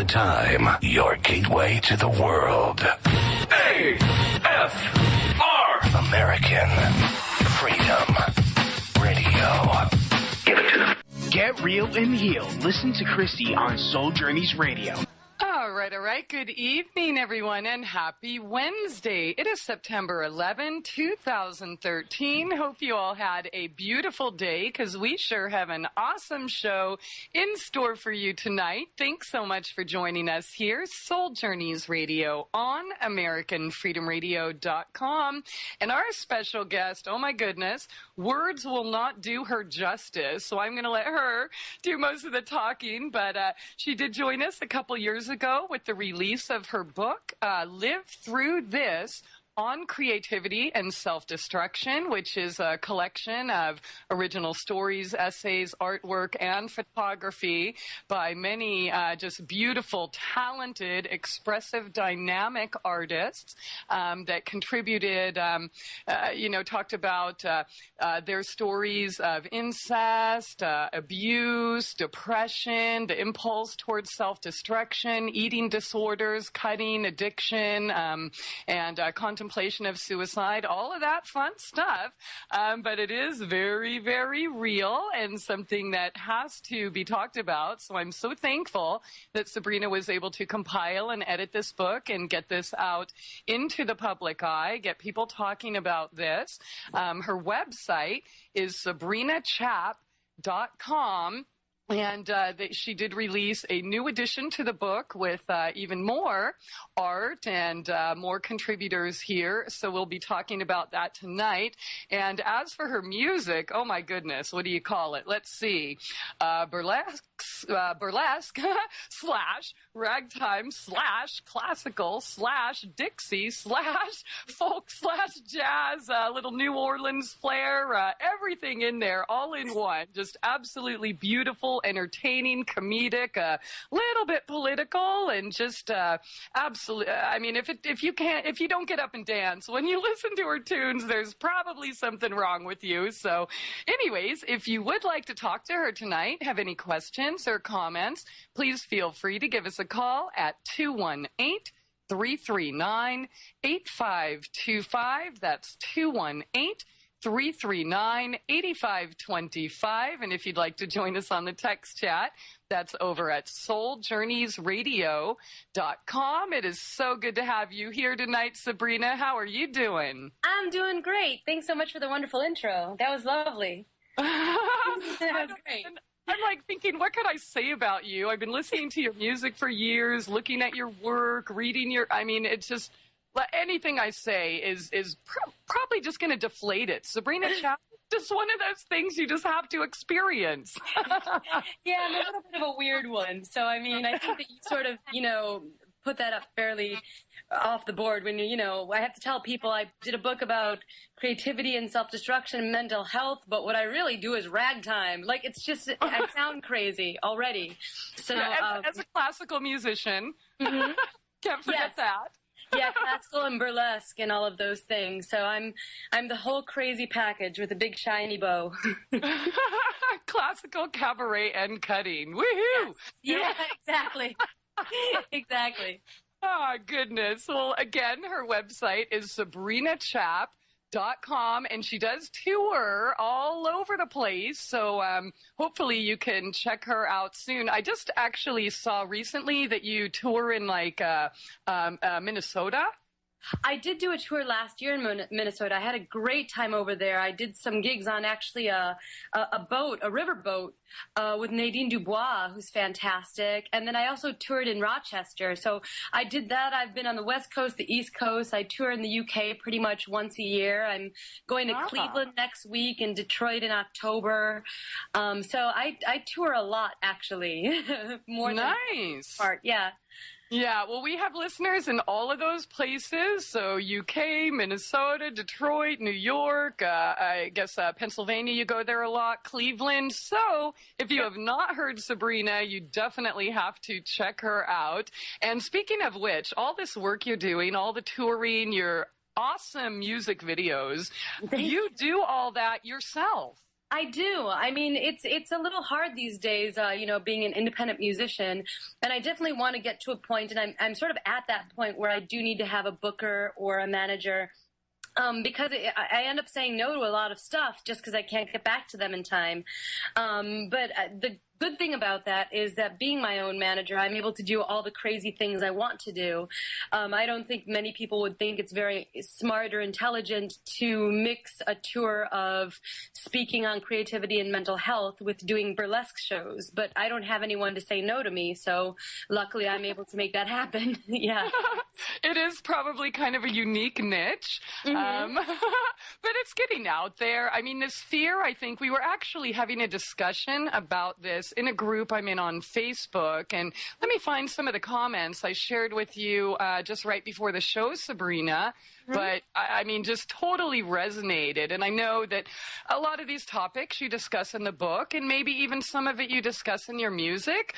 the time, your gateway to the world. A-F-R! American Freedom Radio. Give it to them. Get real and heal. Listen to Christie on Soul Journeys Radio. All right. Good evening, everyone, and happy Wednesday. It is September 11, 2013. Hope you all had a beautiful day, because we sure have an awesome show in store for you tonight. Thanks so much for joining us here, Soul Journeys Radio on AmericanFreedomRadio.com. And our special guest, oh my goodness, words will not do her justice, so I'm going to let her do most of the talking, but she did join us a couple years ago with the release of her book, Live Through This, on Creativity and Self-Destruction, which is a collection of original stories, essays, artwork, and photography by many just beautiful, talented, expressive, dynamic artists that contributed, talked about their stories of incest, abuse, depression, the impulse towards self-destruction, eating disorders, cutting, addiction, and contemplation of suicide, all of that fun stuff. But it is very, very real and something that has to be talked about. So I'm so thankful that Sabrina was able to compile and edit this book and get this out into the public eye, get people talking about this. Her website is SABRINACHAP'S.com. And she did release a new edition to the book with even more art and more contributors here. So we'll be talking about that tonight. And as for her music, oh my goodness, what do you call it? Let's see. Burlesque slash ragtime slash classical slash Dixie slash folk slash jazz, little New Orleans flair, everything in there, all in one. Just absolutely beautiful, entertaining, comedic, a little bit political, and just absolutely. I mean, if you don't get up and dance when you listen to her tunes, there's probably something wrong with you. So, anyways, if you would like to talk to her tonight, have any questions or comments, please feel free to give us a call at 218-339-8525. That's 218-339-8525. And if you'd like to join us on the text chat, that's over at souljourneysradio.com. It is so good to have you here tonight, Sabrina. How are you doing? I'm doing great. Thanks so much for the wonderful intro. That was lovely. That was great. I'm like thinking, what could I say about you? I've been listening to your music for years, looking at your work, reading it's just, anything I say is probably just going to deflate it. Sabrina Chap'S, just one of those things you just have to experience. Yeah, I'm a little bit of a weird one. So, I mean, I think that you sort of, put that up fairly off the board when I have to tell people I did a book about creativity and self-destruction and mental health, but what I really do is ragtime. Like, it's just, I sound crazy already. So, as a classical musician, mm-hmm. Can't forget that. Yeah, classical and burlesque and all of those things. So I'm the whole crazy package with a big shiny bow. Classical, cabaret, and cutting. Woohoo! Yes. Yeah, exactly. Exactly. Oh, goodness. Well, again, her website is SabrinaChap.com, and she does tour all over the place, so hopefully you can check her out soon. I just actually saw recently that you tour in, Minnesota. I did do a tour last year in Minnesota. I had a great time over there. I did some gigs on actually a river boat, with Nadine Dubois, who's fantastic. And then I also toured in Rochester. So I did that. I've been on the West Coast, the East Coast. I tour in the UK pretty much once a year. I'm going to Cleveland next week and Detroit in October. So I tour a lot, actually. More than part. Yeah. Yeah, well, we have listeners in all of those places, so UK, Minnesota, Detroit, New York, I guess Pennsylvania, you go there a lot, Cleveland. So if you have not heard Sabrina, you definitely have to check her out. And speaking of which, all this work you're doing, all the touring, your awesome music videos, you do all that yourself. I do. I mean, it's a little hard these days, being an independent musician, and I definitely want to get to a point, and I'm sort of at that point where I do need to have a booker or a manager. Because I end up saying no to a lot of stuff just because I can't get back to them in time. But the good thing about that is that being my own manager, I'm able to do all the crazy things I want to do. I don't think many people would think it's very smart or intelligent to mix a tour of speaking on creativity and mental health with doing burlesque shows. But I don't have anyone to say no to me, so luckily I'm able to make that happen. Yeah. It is probably kind of a unique niche, but it's getting out there. I mean, this fear, I think we were actually having a discussion about this in a group I'm in on Facebook, and let me find some of the comments I shared with you just right before the show, Sabrina. But, I mean, just totally resonated. And I know that a lot of these topics you discuss in the book, and maybe even some of it you discuss in your music,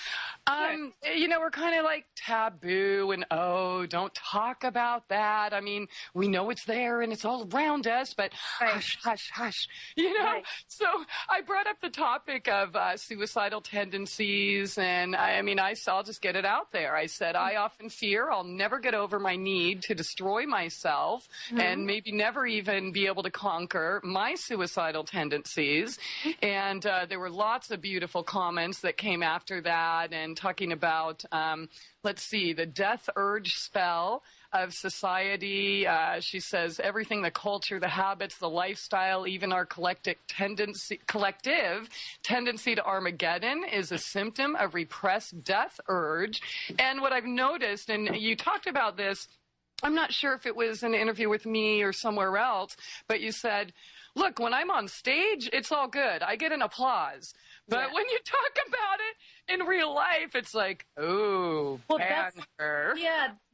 we're kind of like taboo and, oh, don't talk about that. I mean, we know it's there and it's all around us, but hush, hush, hush, Right. So I brought up the topic of suicidal tendencies, and I'll just get it out there. I said, I often fear I'll never get over my need to destroy myself. And maybe never even be able to conquer my suicidal tendencies. And there were lots of beautiful comments that came after that, and talking about, the death urge spell of society. She says everything, the culture, the habits, the lifestyle, even our collective tendency to Armageddon is a symptom of repressed death urge. And what I've noticed, and you talked about this, I'm not sure if it was an interview with me or somewhere else, but you said, look, when I'm on stage, it's all good. I get an applause. But when you talk about it in real life, it's like, ooh,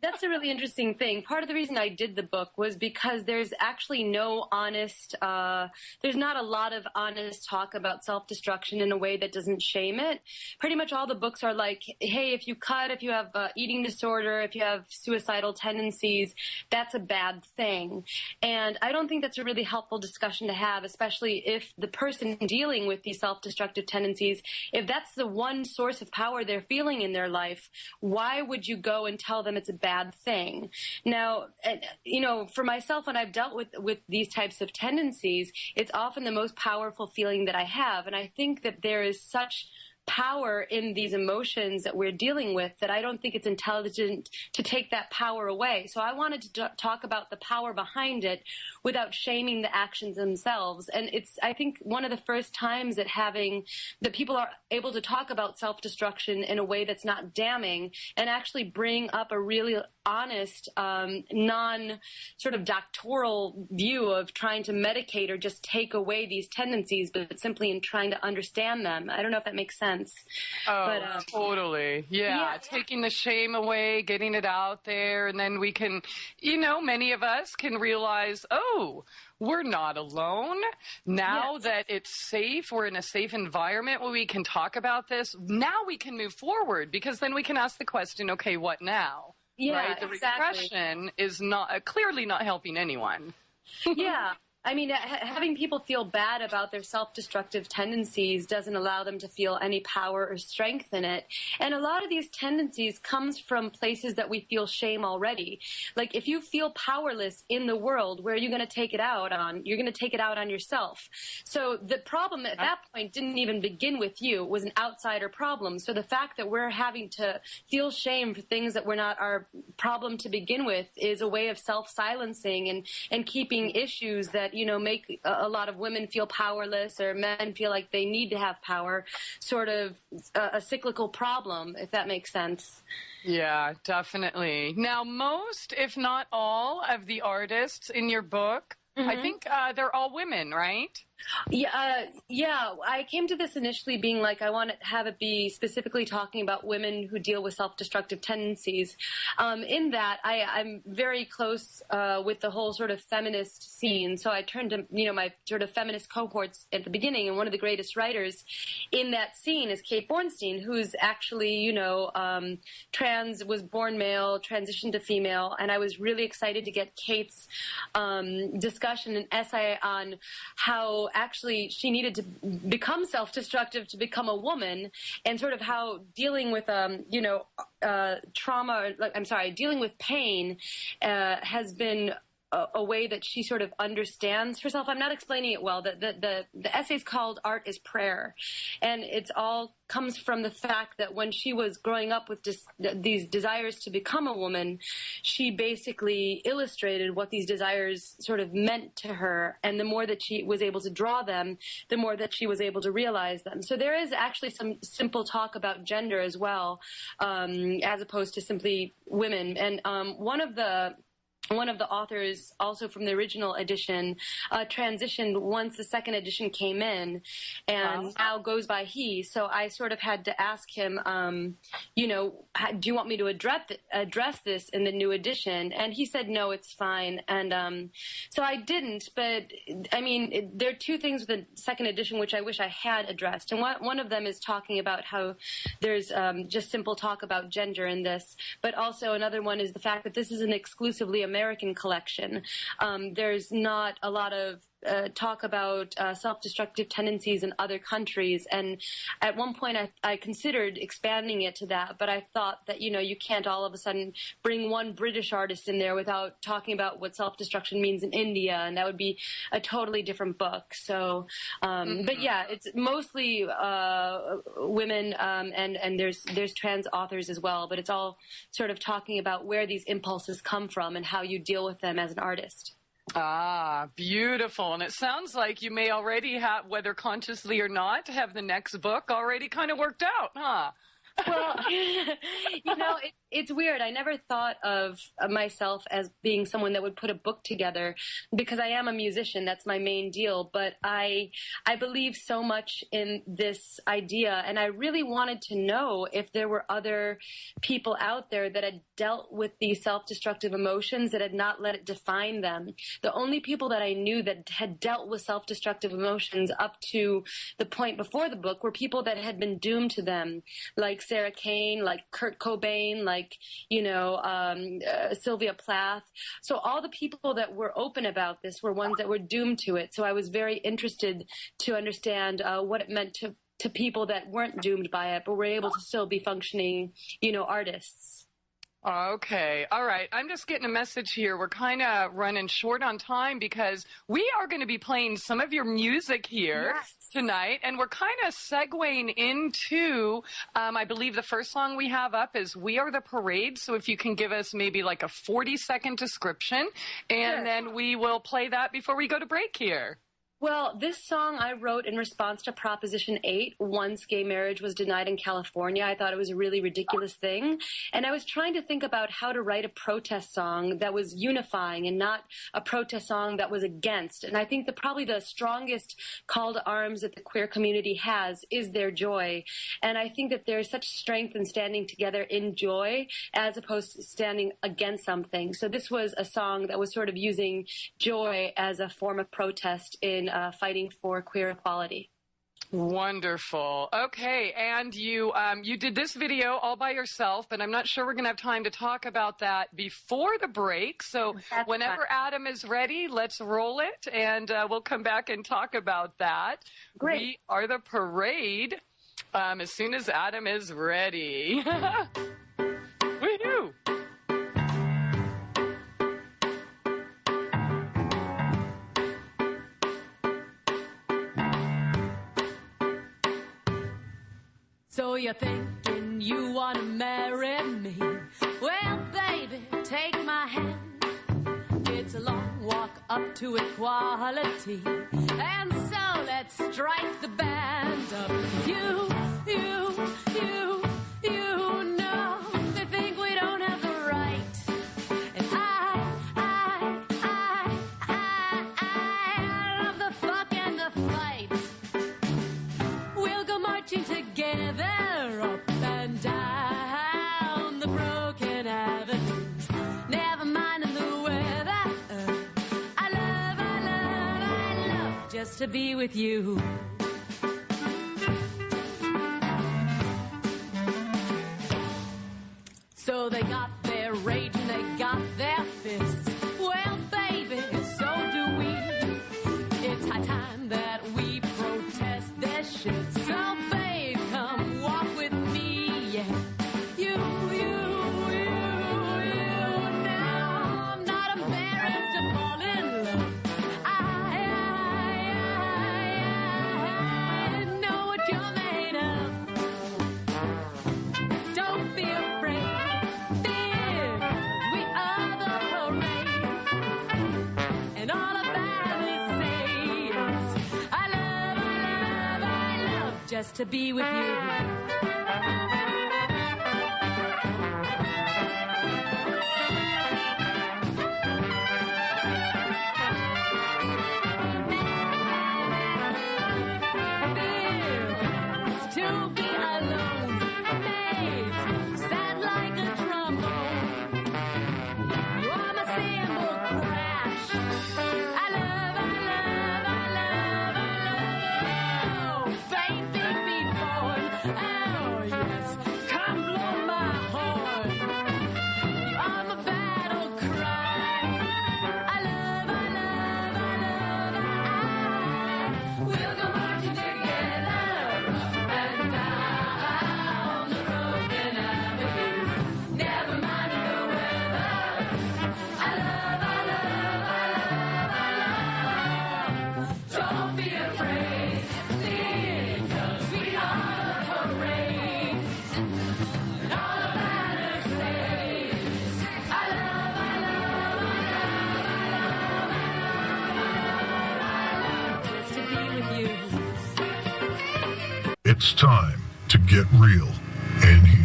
that's a really interesting thing. Part of the reason I did the book was because there's actually there's not a lot of honest talk about self-destruction in a way that doesn't shame it. Pretty much all the books are like, hey, if you have eating disorder, if you have suicidal tendencies, that's a bad thing. And I don't think that's a really helpful discussion to have, especially if the person dealing with these self-destructive tendencies, if that's the one source of power they're feeling in their life, why would you go and tell them it's a bad thing? Now, for myself, when I've dealt with these types of tendencies, it's often the most powerful feeling that I have. And I think that there is such power in these emotions that we're dealing with that I don't think it's intelligent to take that power away. So I wanted to talk about the power behind it without shaming the actions themselves. And it's, I think, one of the first times that people are able to talk about self-destruction in a way that's not damning and actually bring up a really honest, non-sort of doctoral view of trying to medicate or just take away these tendencies, but simply in trying to understand them. I don't know if that makes sense. Oh, totally. Yeah, taking the shame away, getting it out there, and then we can, many of us can realize, oh, we're not alone. Now that it's safe, we're in a safe environment where we can talk about this. Now we can move forward, because then we can ask the question, okay, what now? Yeah, right? The repression is clearly not helping anyone. Yeah. I mean, having people feel bad about their self-destructive tendencies doesn't allow them to feel any power or strength in it. And a lot of these tendencies comes from places that we feel shame already. Like, if you feel powerless in the world, where are you going to take it out on? You're going to take it out on yourself. So the problem at that point didn't even begin with you. It was an outsider problem. So the fact that we're having to feel shame for things that were not our problem to begin with is a way of self-silencing and keeping issues that make a lot of women feel powerless, or men feel like they need to have power, sort of a cyclical problem, if that makes sense. Yeah, definitely. Now, most, if not all, of the artists in your book, I think they're all women, right? Yeah. I came to this initially being like, I want to have it be specifically talking about women who deal with self-destructive tendencies. In that, I'm very close with the whole sort of feminist scene. So I turned to, my sort of feminist cohorts at the beginning, and one of the greatest writers in that scene is Kate Bornstein, who's actually, was born male, transitioned to female, and I was really excited to get Kate's discussion and essay on how how actually she needed to become self-destructive to become a woman, and sort of how dealing with, dealing with pain has been a way that she sort of understands herself. I'm not explaining it well. The essay's called Art is Prayer, and it's all comes from the fact that when she was growing up with these desires to become a woman, she basically illustrated what these desires sort of meant to her, and the more that she was able to draw them, the more that she was able to realize them. So there is actually some simple talk about gender as well, as opposed to simply women. And one of the authors, also from the original edition, transitioned once the second edition came in, and now goes by he. So I sort of had to ask him, do you want me to address this in the new edition? And he said, no, it's fine. And so I didn't. But I mean, there are two things with the second edition which I wish I had addressed. And one of them is talking about how there's just simple talk about gender in this. But also another one is the fact that this is an exclusively American collection. There's not a lot of talk about self-destructive tendencies in other countries, and at one point I considered expanding it to that, but I thought that you can't all of a sudden bring one British artist in there without talking about what self-destruction means in India, and that would be a totally different book. So but yeah, it's mostly women, and there's trans authors as well, but it's all sort of talking about where these impulses come from and how you deal with them as an artist. Ah, beautiful. And it sounds like you may already have, whether consciously or not, have the next book already kind of worked out, huh? Well, it's weird. I never thought of myself as being someone that would put a book together, because I am a musician. That's my main deal. But I believe so much in this idea, and I really wanted to know if there were other people out there that had dealt with these self-destructive emotions, that had not let it define them. The only people that I knew that had dealt with self-destructive emotions up to the point before the book were people that had been doomed to them, like Sarah Kane, like Kurt Cobain, like, Sylvia Plath. So all the people that were open about this were ones that were doomed to it. So I was very interested to understand what it meant to people that weren't doomed by it, but were able to still be functioning, artists. Okay. All right. I'm just getting a message here. We're kind of running short on time because we are going to be playing some of your music here tonight, and we're kind of segueing into, I believe the first song we have up is We Are the Parade. So if you can give us maybe like a 40-second description, and then we will play that before we go to break here. Well, this song I wrote in response to Proposition 8, once gay marriage was denied in California. I thought it was a really ridiculous thing. And I was trying to think about how to write a protest song that was unifying and not a protest song that was against. And I think that probably the strongest call to arms that the queer community has is their joy. And I think that there's such strength in standing together in joy as opposed to standing against something. So this was a song that was sort of using joy as a form of protest in fighting for queer equality. Wonderful. Okay, and you did this video all by yourself, but I'm not sure we're going to have time to talk about that before the break. So whenever Adam is ready, let's roll it, and we'll come back and talk about that. Great. We Are the Parade as soon as Adam is ready. Woohoo! So you're thinking you want to marry me? Well, baby, take my hand. It's a long walk up to equality. And so let's strike the band up. You know they think we don't have the right. And I love the fuck and the fight. We'll go marching together up and down the broken avenues, never minding the weather. I love just to be with you. So they got their rage and they got their fists. Well, baby, so do we. It's high time that just to be with you. To be alone, babe, sad like a trombone. You are my cymbal crash. I love, baby, be born. Oh yes, come blow my horn. You are my battle cry. I love, we'll go marching together. It's time to get real and heal.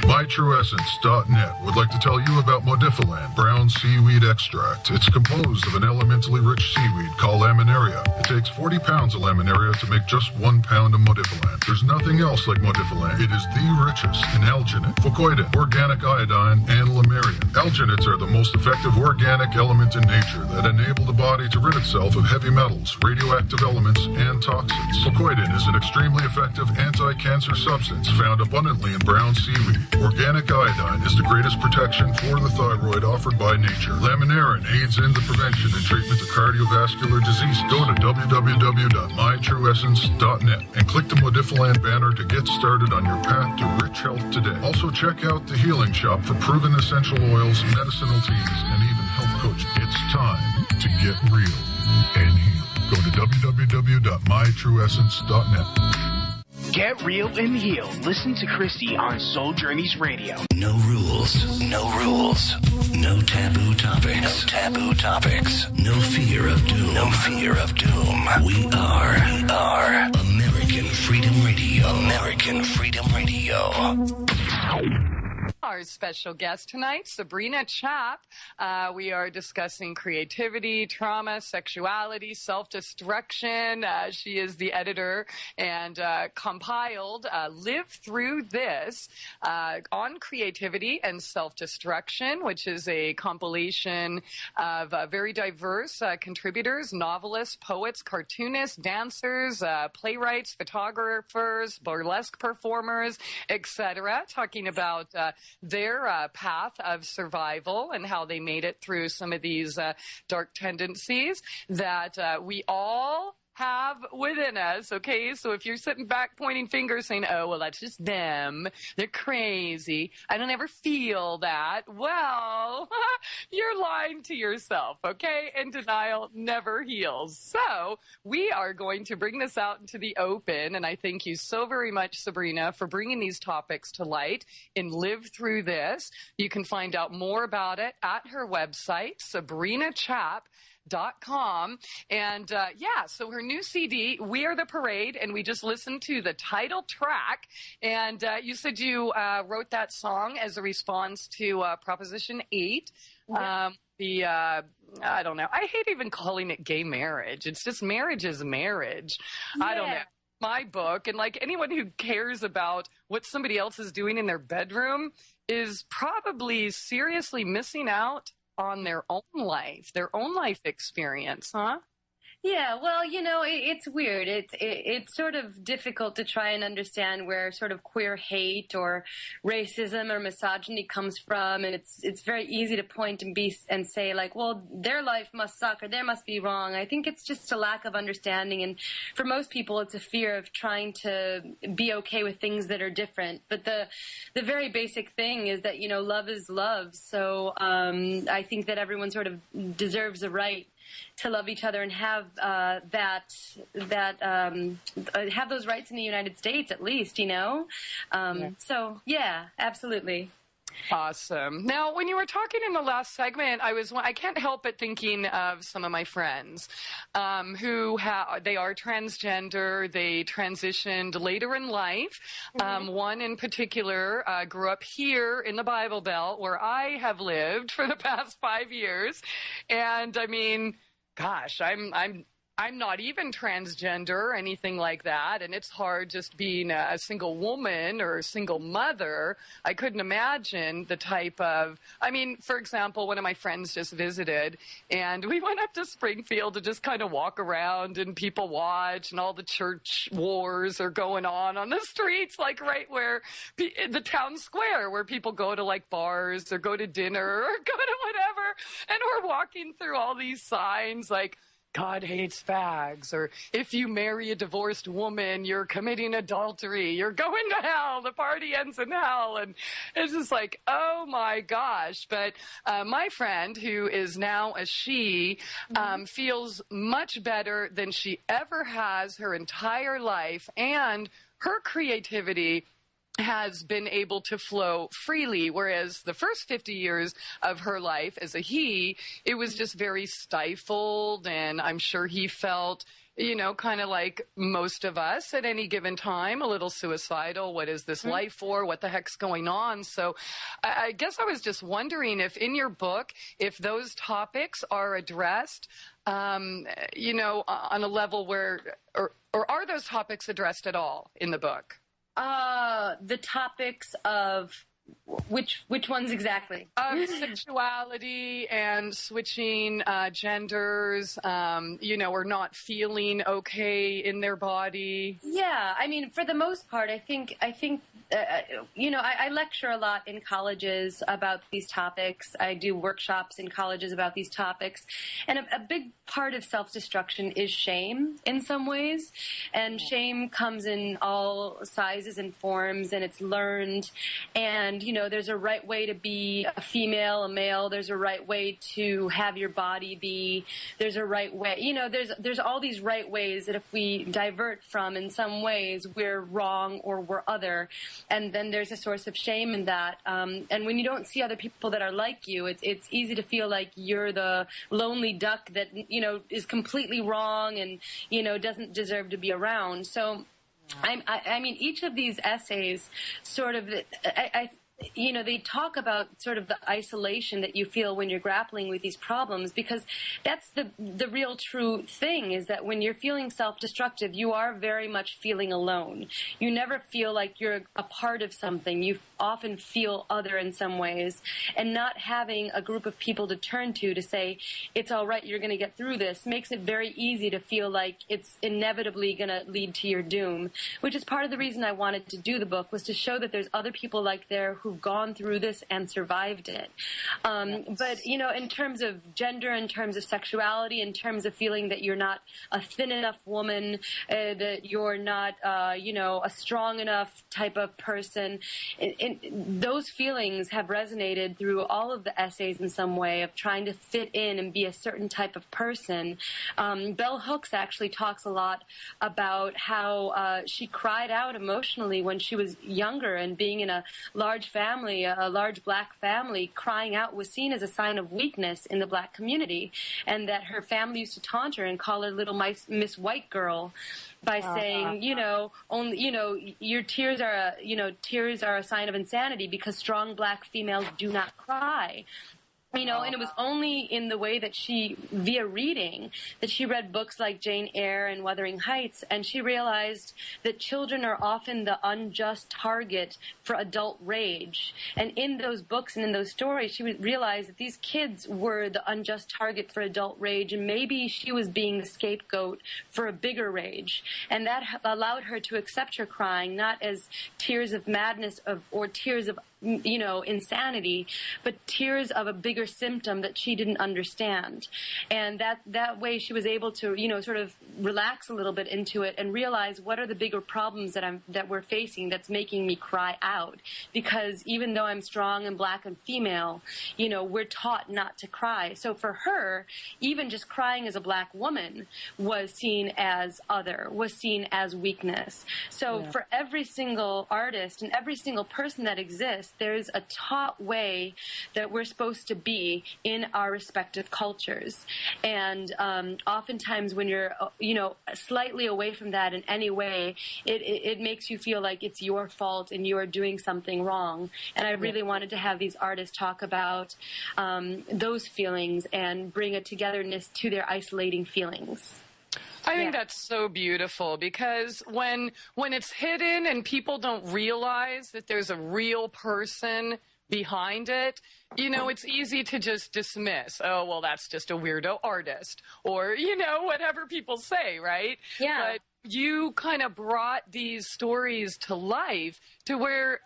MyTrueEssence.net would like to tell you about Modifiland brown seaweed extract. It's composed of an elementally rich seaweed called laminaria. It takes 40 pounds of laminaria to make just 1 pound of Modifiland. There's nothing else like Modifiland. It is the richest in alginate, fucoidin, organic iodine, and lamarian. Alginates are the most effective organic element in nature that enable the body to rid itself of heavy metals, radioactive elements, and toxins. Fucoidin is an extremely effective anti-cancer substance found abundantly in brown seaweed. Organic iodine is the greatest protection for the thyroid offered by nature. Laminarin aids in the prevention and treatment of cardiovascular disease. Go to www.mytrueessence.net and click the Modifiland banner to get started on your path to rich health today. Also check out the Healing Shop for proven essential oils, medicinal teas, and even health coaching. It's time to get real and heal. Go to www.mytrueessence.net. Get real and heal. Listen to Christie on Soul Journeys Radio. No rules. No rules. No taboo topics. No taboo topics. No fear of doom. No fear of doom. We are American Freedom Radio. American Freedom Radio. Our special guest tonight, Sabrina Chap. We are discussing creativity, trauma, sexuality, self-destruction. She is the editor and compiled Live Through This on creativity and self-destruction, which is a compilation of very diverse contributors, novelists, poets, cartoonists, dancers, playwrights, photographers, burlesque performers, etc., talking about their path of survival and how they made it through some of these dark tendencies that we all have within us, okay? So if you're sitting back pointing fingers saying, oh, well, that's just them, they're crazy, I don't ever feel that, well, you're lying to yourself, okay? And denial never heals. So we are going to bring this out into the open, and I thank you so very much, Sabrina, for bringing these topics to light in Live Through This. You can find out more about it at her website, SabrinaChap.com. And so her new CD, We Are the Parade, and we just listened to the title track. And you said you wrote that song as a response to Proposition 8. Yeah. I don't know. I hate even calling it gay marriage. It's just marriage is marriage. Yeah. I don't know. My book, and like anyone who cares about what somebody else is doing in their bedroom is probably seriously missing out on their own life experience, huh? Yeah, well, you know, it's weird. It's sort of difficult to try and understand where sort of queer hate or racism or misogyny comes from, and it's very easy to point and say like, well, their life must suck or they must be wrong. I think it's just a lack of understanding, and for most people, it's a fear of trying to be okay with things that are different. But the very basic thing is that, you know, love is love. So I think that everyone sort of deserves the right to love each other and have have those rights in the United States, at least, you know. So yeah, absolutely. Awesome. Now, when you were talking in the last segment, I can't help but thinking of some of my friends who they are transgender. They transitioned later in life. One in particular grew up here in the Bible Belt, where I have lived for the past 5 years. And I mean, gosh, I'm not even transgender or anything like that, and it's hard just being a single woman or a single mother. I couldn't imagine the type of, I mean, for example, one of my friends just visited, and we went up to Springfield to just kind of walk around and people watch, and all the church wars are going on the streets, like right where the town square where people go to like bars or go to dinner or go to whatever, and we're walking through all these signs like, God hates fags, or if you marry a divorced woman, you're committing adultery, you're going to hell, the party ends in hell. And it's just like, oh my gosh. But my friend, who is now a she, feels much better than she ever has her entire life, and her creativity has been able to flow freely, whereas the first 50 years of her life as a he, it was just very stifled, and I'm sure he felt, you know, kind of like most of us at any given time, a little suicidal. What is this life for? What the heck's going on? So I guess I was just wondering if in your book, if those topics are addressed, you know, on a level where, or are those topics addressed at all in the book? The topics of which ones exactly? Sexuality and switching genders, you know, or not feeling okay in their body. Yeah, I mean, for the most part, I think you know, I lecture a lot in colleges about these topics. I do workshops in colleges about these topics. And a big part of self-destruction is shame in some ways. And shame comes in all sizes and forms, and it's learned. And, you know, there's a right way to be a female, a male. There's a right way to have your body be. There's a right way. You know, there's all these right ways that if we divert from in some ways, we're wrong or we're other. And then there's a source of shame in that. And when you don't see other people that are like you, it's easy to feel like you're the lonely duck that, you know, is completely wrong and, you know, doesn't deserve to be around. So, I mean, each of these essays sort of, you know, they talk about sort of the isolation that you feel when you're grappling with these problems, because that's the real true thing, is that when you're feeling self-destructive, you are very much feeling alone. You never feel like you're a part of something. You often feel other in some ways, and not having a group of people to turn to say, it's all right, you're going to get through this, makes it very easy to feel like it's inevitably going to lead to your doom, which is part of the reason I wanted to do the book, was to show that there's other people like there who've gone through this and survived it. But, you know, in terms of gender, in terms of sexuality, in terms of feeling that you're not a thin enough woman, that you're not, you know, a strong enough type of person, those feelings have resonated through all of the essays in some way of trying to fit in and be a certain type of person. Bell Hooks actually talks a lot about how she cried out emotionally when she was younger, and being in a large family, a large black family, crying out was seen as a sign of weakness in the black community, and that her family used to taunt her and call her little Miss White Girl, by saying, you know, only, you know, your tears are a sign of insanity because strong black females do not cry. You know, and it was only in the way that she, via reading, that she read books like Jane Eyre and Wuthering Heights, and she realized that children are often the unjust target for adult rage. And in those books and in those stories, she realized that these kids were the unjust target for adult rage, and maybe she was being the scapegoat for a bigger rage. And that allowed her to accept her crying, not as tears of madness or tears of, you know, insanity, but tears of a bigger bigger symptom that she didn't understand. And that way she was able to, sort of relax a little bit into it and realize what are the bigger problems that we're facing that's making me cry out. Because even though I'm strong and black and female, we're taught not to cry. So for her, even just crying as a black woman was seen as other, was seen as weakness. So for every single artist and every single person that exists, there's a taught way that we're supposed to be in our respective cultures. And oftentimes when you're, slightly away from that in any way, it makes you feel like it's your fault and you are doing something wrong. And I really wanted to have these artists talk about those feelings and bring a togetherness to their isolating feelings. I think that's so beautiful, because when it's hidden and people don't realize that there's a real person behind it, it's easy to just dismiss. Oh, well, that's just a weirdo artist, or, whatever people say, right? Yeah. But you kind of brought these stories to life to where,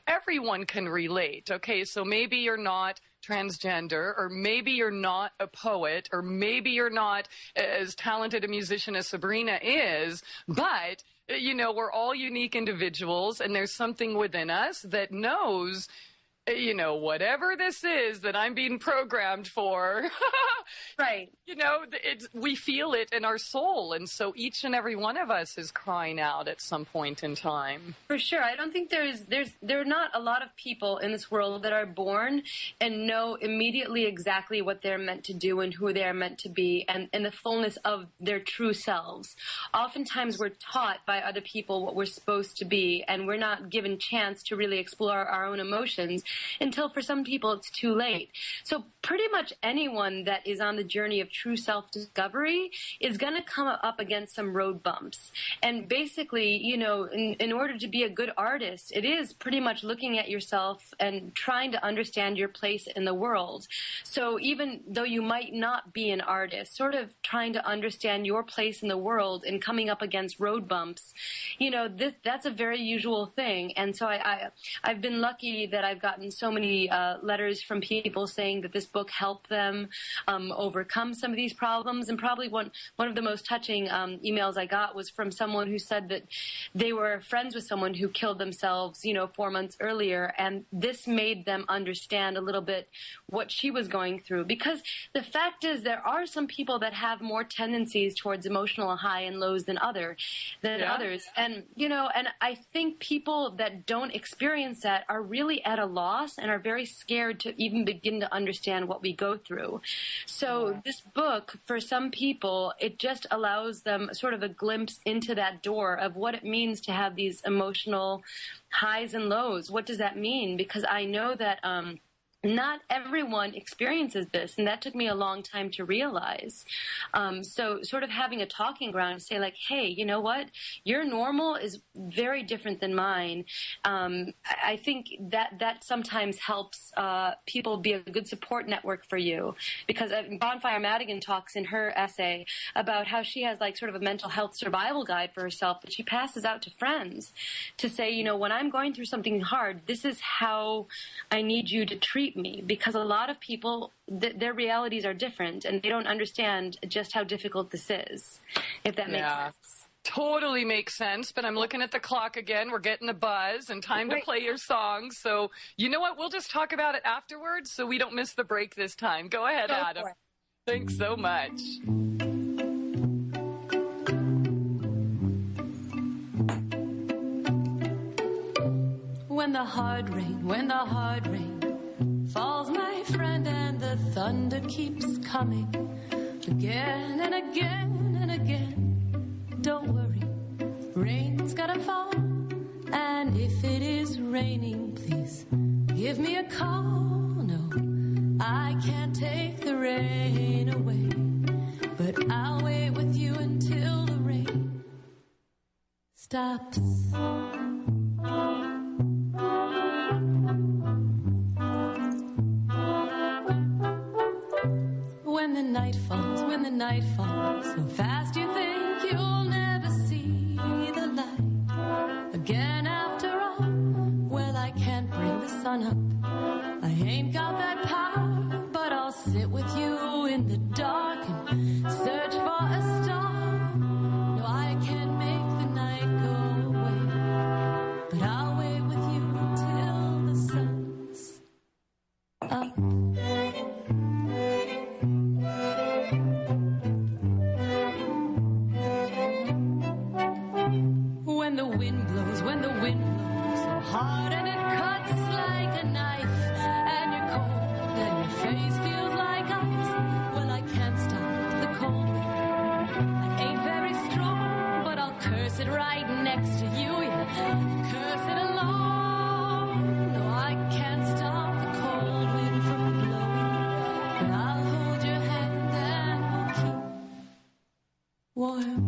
everyone can relate. Okay, so maybe you're not transgender, or maybe you're not a poet, or maybe you're not as talented a musician as Sabrina is, but, we're all unique individuals, and there's something within us that knows, whatever this is that I'm being programmed for, right. We feel it in our soul. And so each and every one of us is crying out at some point in time. For sure. I don't think there are not a lot of people in this world that are born and know immediately exactly what they're meant to do and who they're meant to be, and in the fullness of their true selves. Oftentimes we're taught by other people what we're supposed to be, and we're not given chance to really explore our own emotions until for some people it's too late. So pretty much anyone that is on the journey of true self-discovery is going to come up against some road bumps. And basically, in order to be a good artist, it is pretty much looking at yourself and trying to understand your place in the world. So even though you might not be an artist, sort of trying to understand your place in the world and coming up against road bumps, that's a very usual thing. And so I've been lucky that I've gotten so many letters from people saying that this book helped them overcome some of these problems. And probably one of the most touching emails I got was from someone who said that they were friends with someone who killed themselves, 4 months earlier, and this made them understand a little bit what she was going through. Because the fact is, there are some people that have more tendencies towards emotional high and lows than others. And, and I think people that don't experience that are really at a loss and are very scared to even begin to understand what we go through. So this book, for some people, it just allows them sort of a glimpse into that door of what it means to have these emotional highs and lows. What does that mean? Because I know that not everyone experiences this, and that took me a long time to realize. So sort of having a talking ground to say, like, hey, you know what? Your normal is very different than mine. I think that sometimes helps people be a good support network for you. Because Bonfire Madigan talks in her essay about how she has like sort of a mental health survival guide for herself that she passes out to friends to say, when I'm going through something hard, this is how I need you to treat me, because a lot of people, their realities are different and they don't understand just how difficult this is, if that makes sense. Totally makes sense, but I'm looking at the clock again. We're getting the buzz and time to play your songs. So you know what? We'll just talk about it afterwards so we don't miss the break this time. Go ahead, Adam. Thanks so much. When the hard rain falls, my friend, and the thunder keeps coming again and again and again. Don't worry, rain's gotta fall, and if it is raining, please give me a call. No, I can't take the rain away, but I'll wait with you until the rain stops. When the night falls so fast you think you'll never see the light again after all. Well, I can't bring the sun up, I ain't got that power, sit with you in the dark and search for a star. No, I can't make the night go away, but I'll wait with you till the sun's up. When the wind blows so hard and it cuts like a knife, and you're cold and your face feels like ice, well, I can't stop the cold wind. I ain't very strong, but I'll curse it right next to you. Yeah, curse it along. No, I can't stop the cold wind from blowing, but I'll hold your hand and we'll keep warm.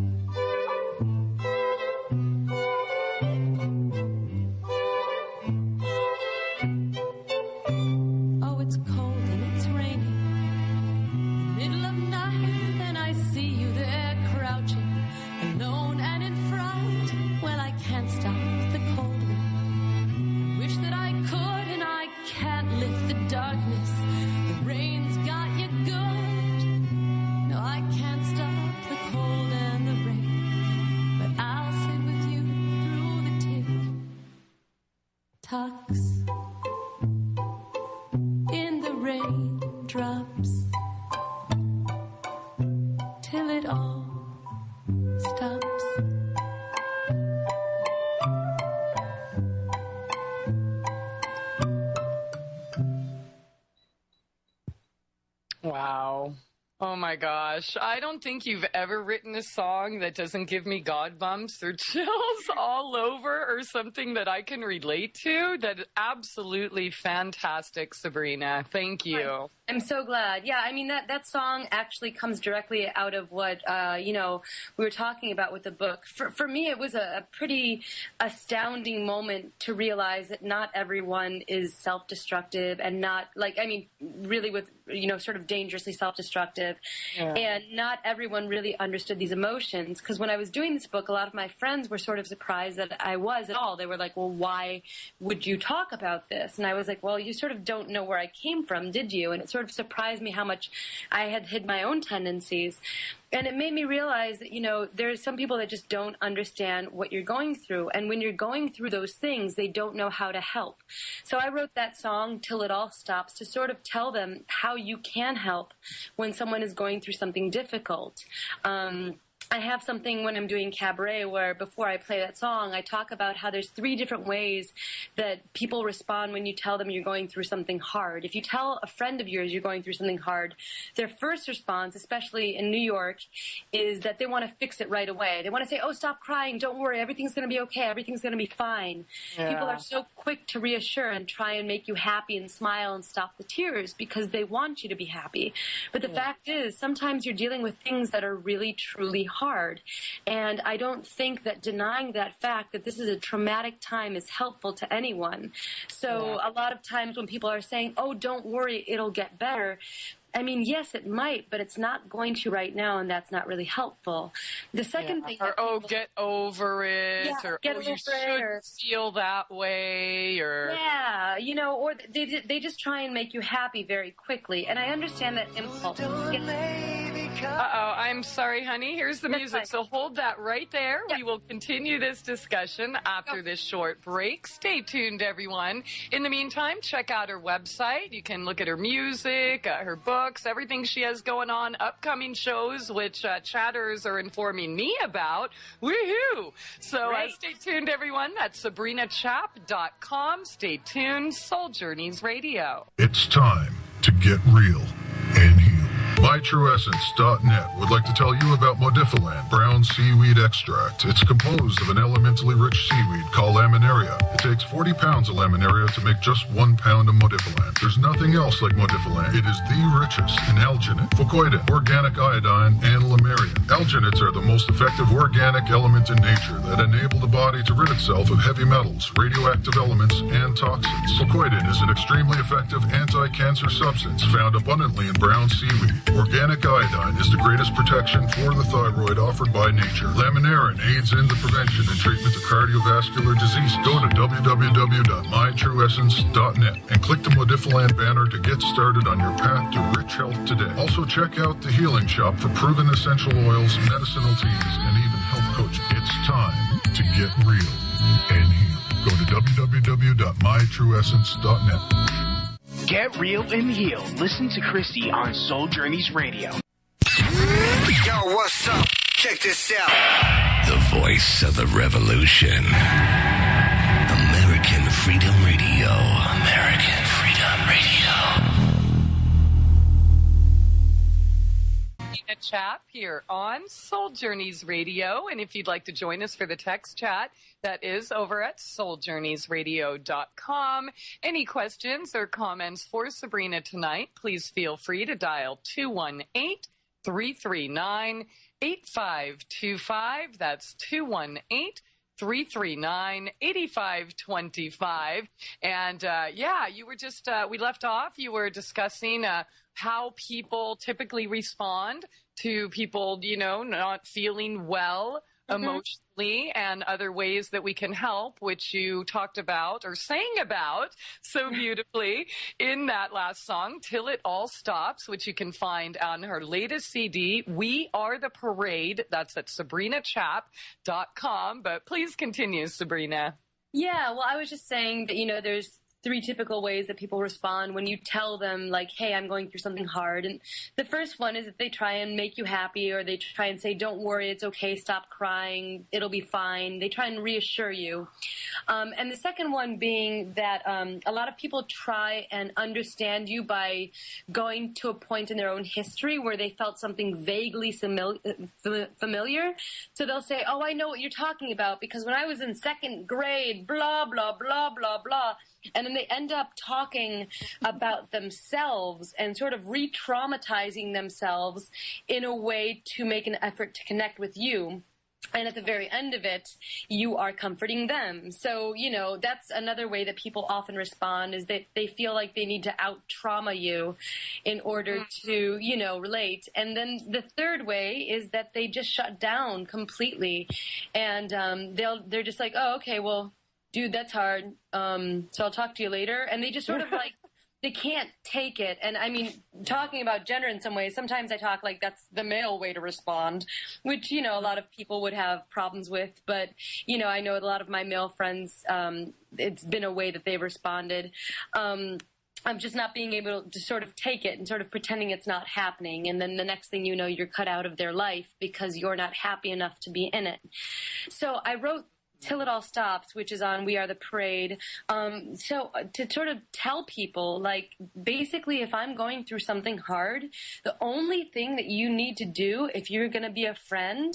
Tucks in the raindrops till it all stops. Wow. Oh my gosh. I don't think you've ever written a song that doesn't give me God bumps or chills all over, or something that I can relate to. That is absolutely fantastic, Sabrina. Thank you. I'm so glad. Yeah, I mean, that song actually comes directly out of what, we were talking about with the book. For me, it was a pretty astounding moment to realize that not everyone is self-destructive, and not, really with, sort of dangerously self-destructive. Yeah. And not everyone really understood these emotions. Because when I was doing this book, a lot of my friends were sort of surprised that I was at all. They were like, well, why would you talk about this? And I was like, well, you sort of don't know where I came from, did you? And it sort of surprised me how much I had hid my own tendencies. And it made me realize that, there's some people that just don't understand what you're going through. And when you're going through those things, they don't know how to help. So I wrote that song, Till It All Stops, to sort of tell them how you can help when someone is going through something difficult. I have something when I'm doing cabaret where before I play that song, I talk about how there's 3 different ways that people respond when you tell them you're going through something hard. If you tell a friend of yours you're going through something hard, their first response, especially in New York, is that they want to fix it right away. They want to say, oh, stop crying, don't worry, everything's going to be okay, everything's going to be fine. Yeah. People are so quick to reassure and try and make you happy and smile and stop the tears because they want you to be happy. But the fact is, sometimes you're dealing with things that are really, truly hard. And I don't think that denying that fact that this is a traumatic time is helpful to anyone. So a lot of times when people are saying, oh, don't worry, it'll get better, I mean, yes, it might, but it's not going to right now, and that's not really helpful. The second thing... Or, get over it, or, get you should feel that way, or... Yeah, or they just try and make you happy very quickly, and I understand that impulse. Uh-oh, I'm sorry, honey. Here's the music, so hold that right there. Yep. We will continue this discussion after this short break. Stay tuned, everyone. In the meantime, check out her website. You can look at her music, her books, everything she has going on, upcoming shows, which chatters are informing me about. Woohoo! So stay tuned, everyone. That's SabrinaChap.com. Stay tuned. Soul Journeys Radio. It's time to get real and heal. MyTrueEssence.net would like to tell you about Modifiland brown seaweed extract. It's composed of an elementally rich seaweed called laminaria. It takes 40 pounds of laminaria to make just 1 pound of Modifiland. There's nothing else like Modifiland. It is the richest in alginate, fucoidin, organic iodine, and lamarian. Alginates are the most effective organic element in nature that enable the body to rid itself of heavy metals, radioactive elements, and toxins. Fucoidin is an extremely effective anti-cancer substance found abundantly in brown seaweed. Organic iodine is the greatest protection for the thyroid offered by nature. Laminarin aids in the prevention and treatment of cardiovascular disease. Go to www.mytrueessence.net and click the Modifiland banner to get started on your path to rich health today. Also check out the Healing Shop for proven essential oils, medicinal teas, and even health coaching. It's time to get real and heal. Go to www.mytrueessence.net. Get real and heal. Listen to Christie on Soul Journeys Radio. Yo, what's up? Check this out. The voice of the revolution. American Freedom Radio. American Freedom Radio. A chat here on Soul Journeys Radio, and if you'd like to join us for the text chat, that is over at souljourneysradio.com. Any questions or comments for Sabrina tonight, please feel free to dial 218-339-8525. That's 218-339-8525. And you were just, we left off, you were discussing how people typically respond to people, not feeling well emotionally, and other ways that we can help, which you talked about or sang about so beautifully in that last song, Till It All Stops, which you can find on her latest CD, We Are the Parade. That's at SABRINACHAP'S.com. But please continue, Sabrina. Yeah, well, I was just saying that, there's 3 typical ways that people respond when you tell them, like, hey, I'm going through something hard. And the first one is that they try and make you happy, or they try and say, don't worry, it's okay, stop crying, it'll be fine. They try and reassure you. And the second one being that a lot of people try and understand you by going to a point in their own history where they felt something vaguely familiar. So they'll say, oh, I know what you're talking about, because when I was in 2nd grade, blah, blah, blah, blah, blah. And then they end up talking about themselves and sort of re-traumatizing themselves in a way to make an effort to connect with you. And at the very end of it, you are comforting them. So, that's another way that people often respond, is that they feel like they need to out-trauma you in order to, relate. And then the third way is that they just shut down completely. And they're just like, oh, okay, well, dude, that's hard. So I'll talk to you later. And they just sort of like, they can't take it. And I mean, talking about gender in some ways, sometimes I talk like that's the male way to respond, which, a lot of people would have problems with. But, I know a lot of my male friends, it's been a way that they've responded. I'm just not being able to sort of take it and sort of pretending it's not happening. And then the next thing you know, you're cut out of their life because you're not happy enough to be in it. So I wrote Till It All Stops, which is on We Are the Parade. So to sort of tell people, like, basically, if I'm going through something hard, the only thing that you need to do if you're going to be a friend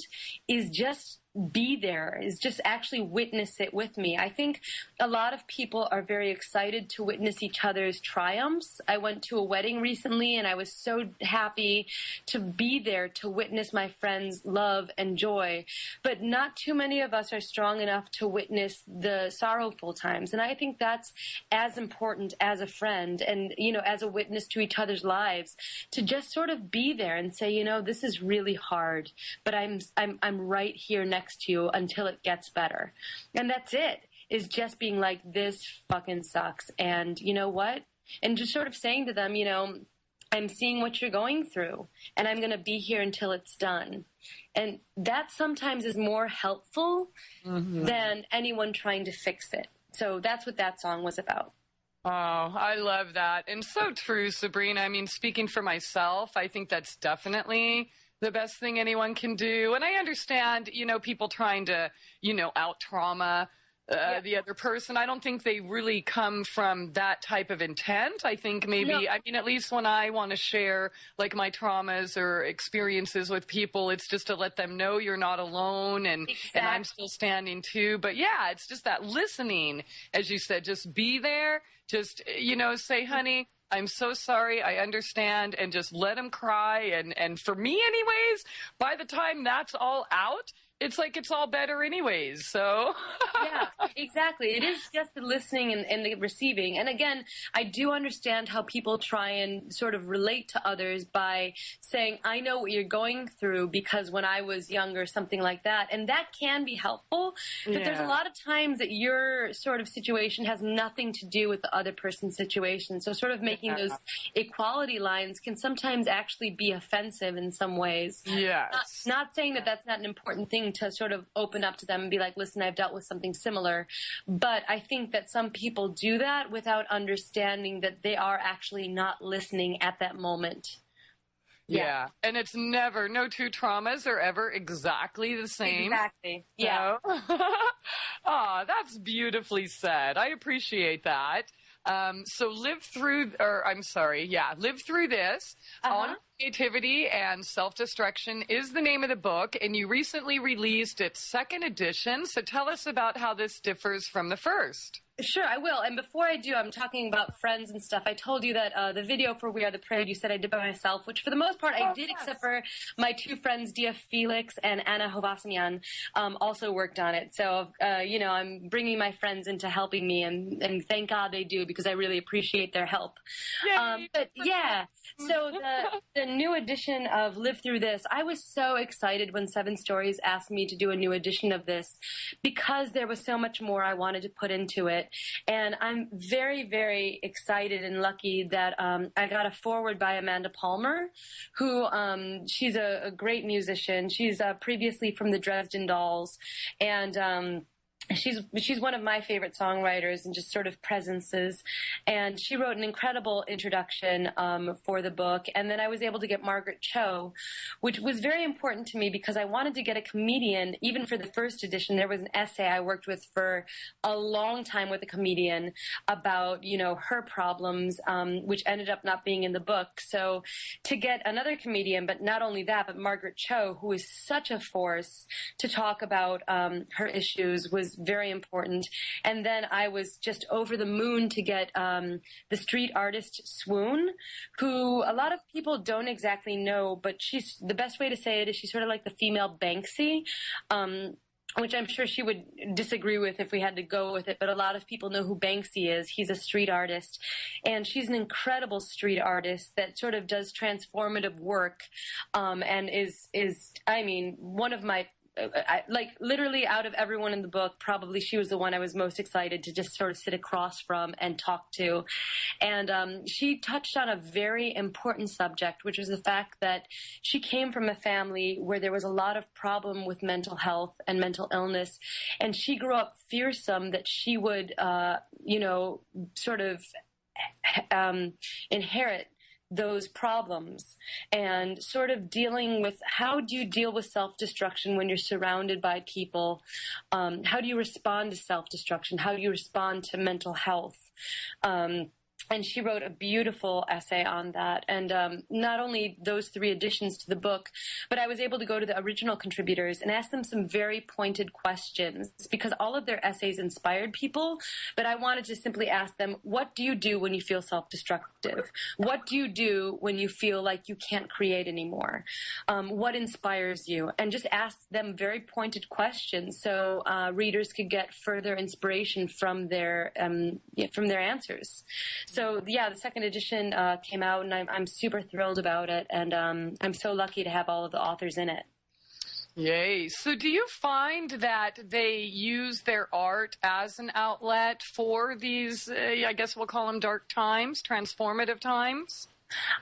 is just be there, is just actually witness it with me. I think a lot of people are very excited to witness each other's triumphs. I went to a wedding recently and I was so happy to be there to witness my friends' love and joy. But not too many of us are strong enough to witness the sorrowful times. And I think that's as important as a friend and, as a witness to each other's lives, to just sort of be there and say, this is really hard, but I'm right here next to you until it gets better. And that's it, is just being like, this fucking sucks. And you know what? And just sort of saying to them, I'm seeing what you're going through and I'm going to be here until it's done. And that sometimes is more helpful than anyone trying to fix it. So that's what that song was about. Oh, I love that. And so true, Sabrina. I mean, speaking for myself, I think that's definitely the best thing anyone can do. And I understand, people trying to, out-trauma the other person. I don't think they really come from that type of intent. I think maybe, at least when I want to share, like, my traumas or experiences with people, it's just to let them know you're not alone and I'm still standing too. But yeah, it's just that listening, as you said, just be there, just, say, honey, I'm so sorry, I understand, and just let them cry. And for me anyways, by the time that's all out, it's like it's all better anyways, so. Yeah, exactly. It is just the listening and the receiving. And again, I do understand how people try and sort of relate to others by saying, I know what you're going through because when I was younger, something like that. And that can be helpful, but there's a lot of times that your sort of situation has nothing to do with the other person's situation. So sort of making those equality lines can sometimes actually be offensive in some ways. Yes. Not saying that that's not an important thing to sort of open up to them and be like, listen, I've dealt with something similar. But I think that some people do that without understanding that they are actually not listening at that moment. Yeah. And it's never, no two traumas are ever exactly the same. Exactly. Yeah. Oh, that's beautifully said. I appreciate that. So live through this. On Creativity and Self-Destruction is the name of the book, and you recently released its second edition. So tell us about how this differs from the first. Sure, I will. And before I do, I'm talking about friends and stuff. I told you that the video for We Are the Parade, you said I did by myself, which for the most part I did, except for my two friends, Dia Felix and Anna Hovasanian, also worked on it. So, I'm bringing my friends into helping me, and thank God they do, because I really appreciate their help. But yeah, so the new edition of Live Through This, I was so excited when Seven Stories asked me to do a new edition of this, because there was so much more I wanted to put into it. And I'm very, very excited and lucky that I got a foreword by Amanda Palmer, who she's a great musician. She's previously from the Dresden Dolls, and she's one of my favorite songwriters and just sort of presences. And she wrote an incredible introduction for the book. And then I was able to get Margaret Cho, which was very important to me because I wanted to get a comedian. Even for the first edition, there was an essay I worked with for a long time with a comedian about, her problems, which ended up not being in the book. So to get another comedian, but not only that, but Margaret Cho, who is such a force to talk about her issues, was very important. And then I was just over the moon to get the street artist Swoon, who a lot of people don't exactly know, but the best way to say it is she's sort of like the female Banksy, which I'm sure she would disagree with if we had to go with it, but a lot of people know who Banksy is. He's a street artist, and she's an incredible street artist that sort of does transformative work, and is one of my literally out of everyone in the book, probably she was the one I was most excited to just sort of sit across from and talk to. And she touched on a very important subject, which was the fact that she came from a family where there was a lot of problem with mental health and mental illness. And she grew up fearsome that she would, sort of inherit those problems, and sort of dealing with how do you deal with self-destruction when you're surrounded by people? How do you respond to self-destruction? How do you respond to mental health? And she wrote a beautiful essay on that. And not only those 3 additions to the book, but I was able to go to the original contributors and ask them some very pointed questions, because all of their essays inspired people. But I wanted to simply ask them, what do you do when you feel self-destructive? What do you do when you feel like you can't create anymore? What inspires you? And just ask them very pointed questions so readers could get further inspiration from their answers. So, yeah, the second edition came out, and I'm super thrilled about it, and I'm so lucky to have all of the authors in it. Yay. So do you find that they use their art as an outlet for these, I guess we'll call them dark times, transformative times?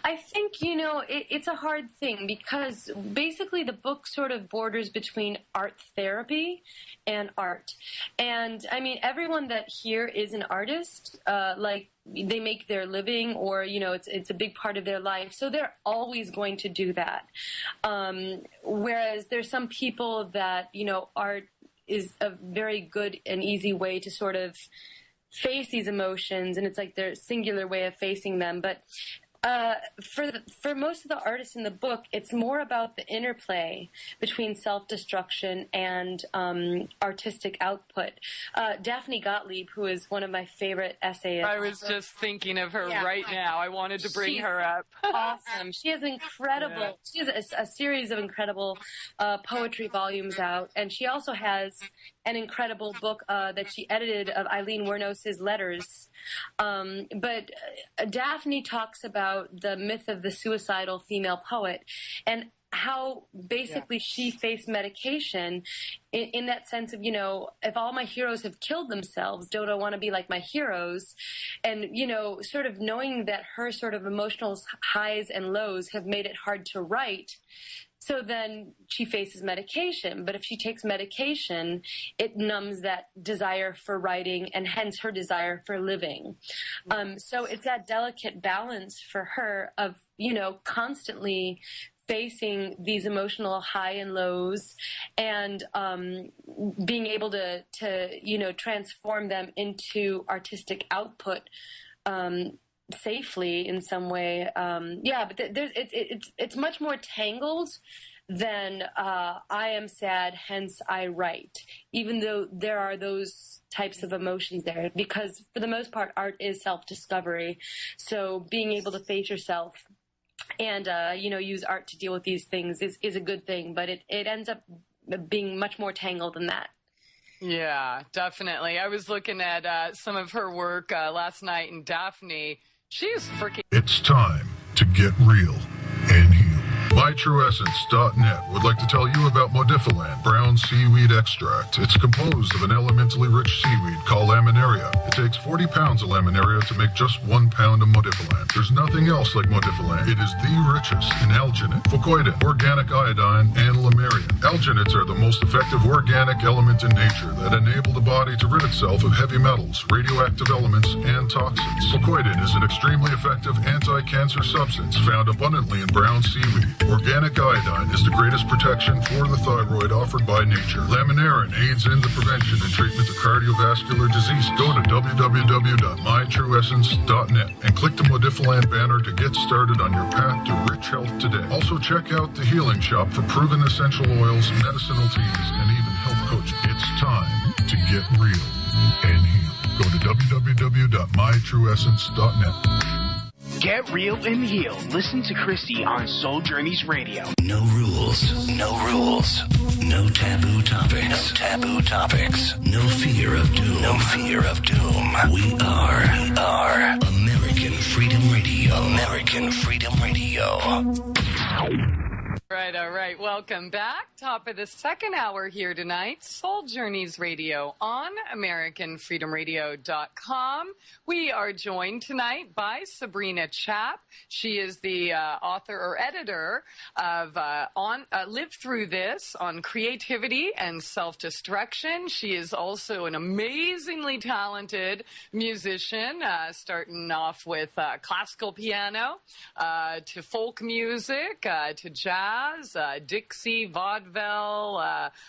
I think, it's a hard thing, because basically the book sort of borders between art therapy and art. And, everyone that here is an artist, they make their living, or, it's a big part of their life. So they're always going to do that. Whereas there's some people that, art is a very good and easy way to sort of face these emotions, and it's like their singular way of facing them. But For most of the artists in the book, it's more about the interplay between self-destruction and artistic output. Daphne Gottlieb, who is one of my favorite essayists. I was just thinking of her right now. I wanted to bring her up. Awesome. She has incredible. Yeah. She has a series of incredible poetry volumes out, and she also has an incredible book that she edited of Eileen Wuornos's letters. But Daphne talks about the myth of the suicidal female poet and how basically she faced medication in that sense of, if all my heroes have killed themselves, don't I want to be like my heroes? And, sort of knowing that her sort of emotional highs and lows have made it hard to write. So then she faces medication. But if she takes medication, it numbs that desire for writing and hence her desire for living. So it's that delicate balance for her of, constantly facing these emotional high and lows and being able to transform them into artistic output safely in some way. But it's much more tangled than I am sad, hence I write, even though there are those types of emotions there, because for the most part, art is self-discovery. So being able to face yourself and, use art to deal with these things is a good thing, but it ends up being much more tangled than that. Yeah, definitely. I was looking at some of her work last night, and Daphne, she's freaking... It's time to get real and heal. MyTrueEssence.net would like to tell you about Modifiland brown seaweed extract. It's composed of an elementally rich seaweed called laminaria. It takes 40 pounds of laminaria to make just 1 pound of Modifiland. There's nothing else like Modifiland. It is the richest in alginate, fucoidin, organic iodine, and lamarian. Alginates are the most effective organic element in nature that enable the body to rid itself of heavy metals, radioactive elements, and toxins. Fucoidin is an extremely effective anti-cancer substance found abundantly in brown seaweed. Organic iodine is the greatest protection for the thyroid offered by nature. Laminarin aids in the prevention and treatment of cardiovascular disease. Go to www.mytrueessence.net and click the Modifiland banner to get started on your path to rich health today. Also check out the Healing Shop for proven essential oils, medicinal teas, and even health coaching. It's time to get real and heal. Go to www.mytrueessence.net. Get real and heal. Listen to Christie on Soul Journeys Radio. No rules. No rules. No taboo topics. No taboo topics. No fear of doom. No fear of doom. We are American Freedom Radio. American Freedom Radio. All right. Welcome back. Top of the second hour here tonight. Soul Journeys Radio on AmericanFreedomRadio.com. We are joined tonight by Sabrina Chap. She is the author or editor of Live Through This on creativity and self-destruction. She is also an amazingly talented musician, starting off with classical piano to folk music to jazz, Dixie, vaudeville,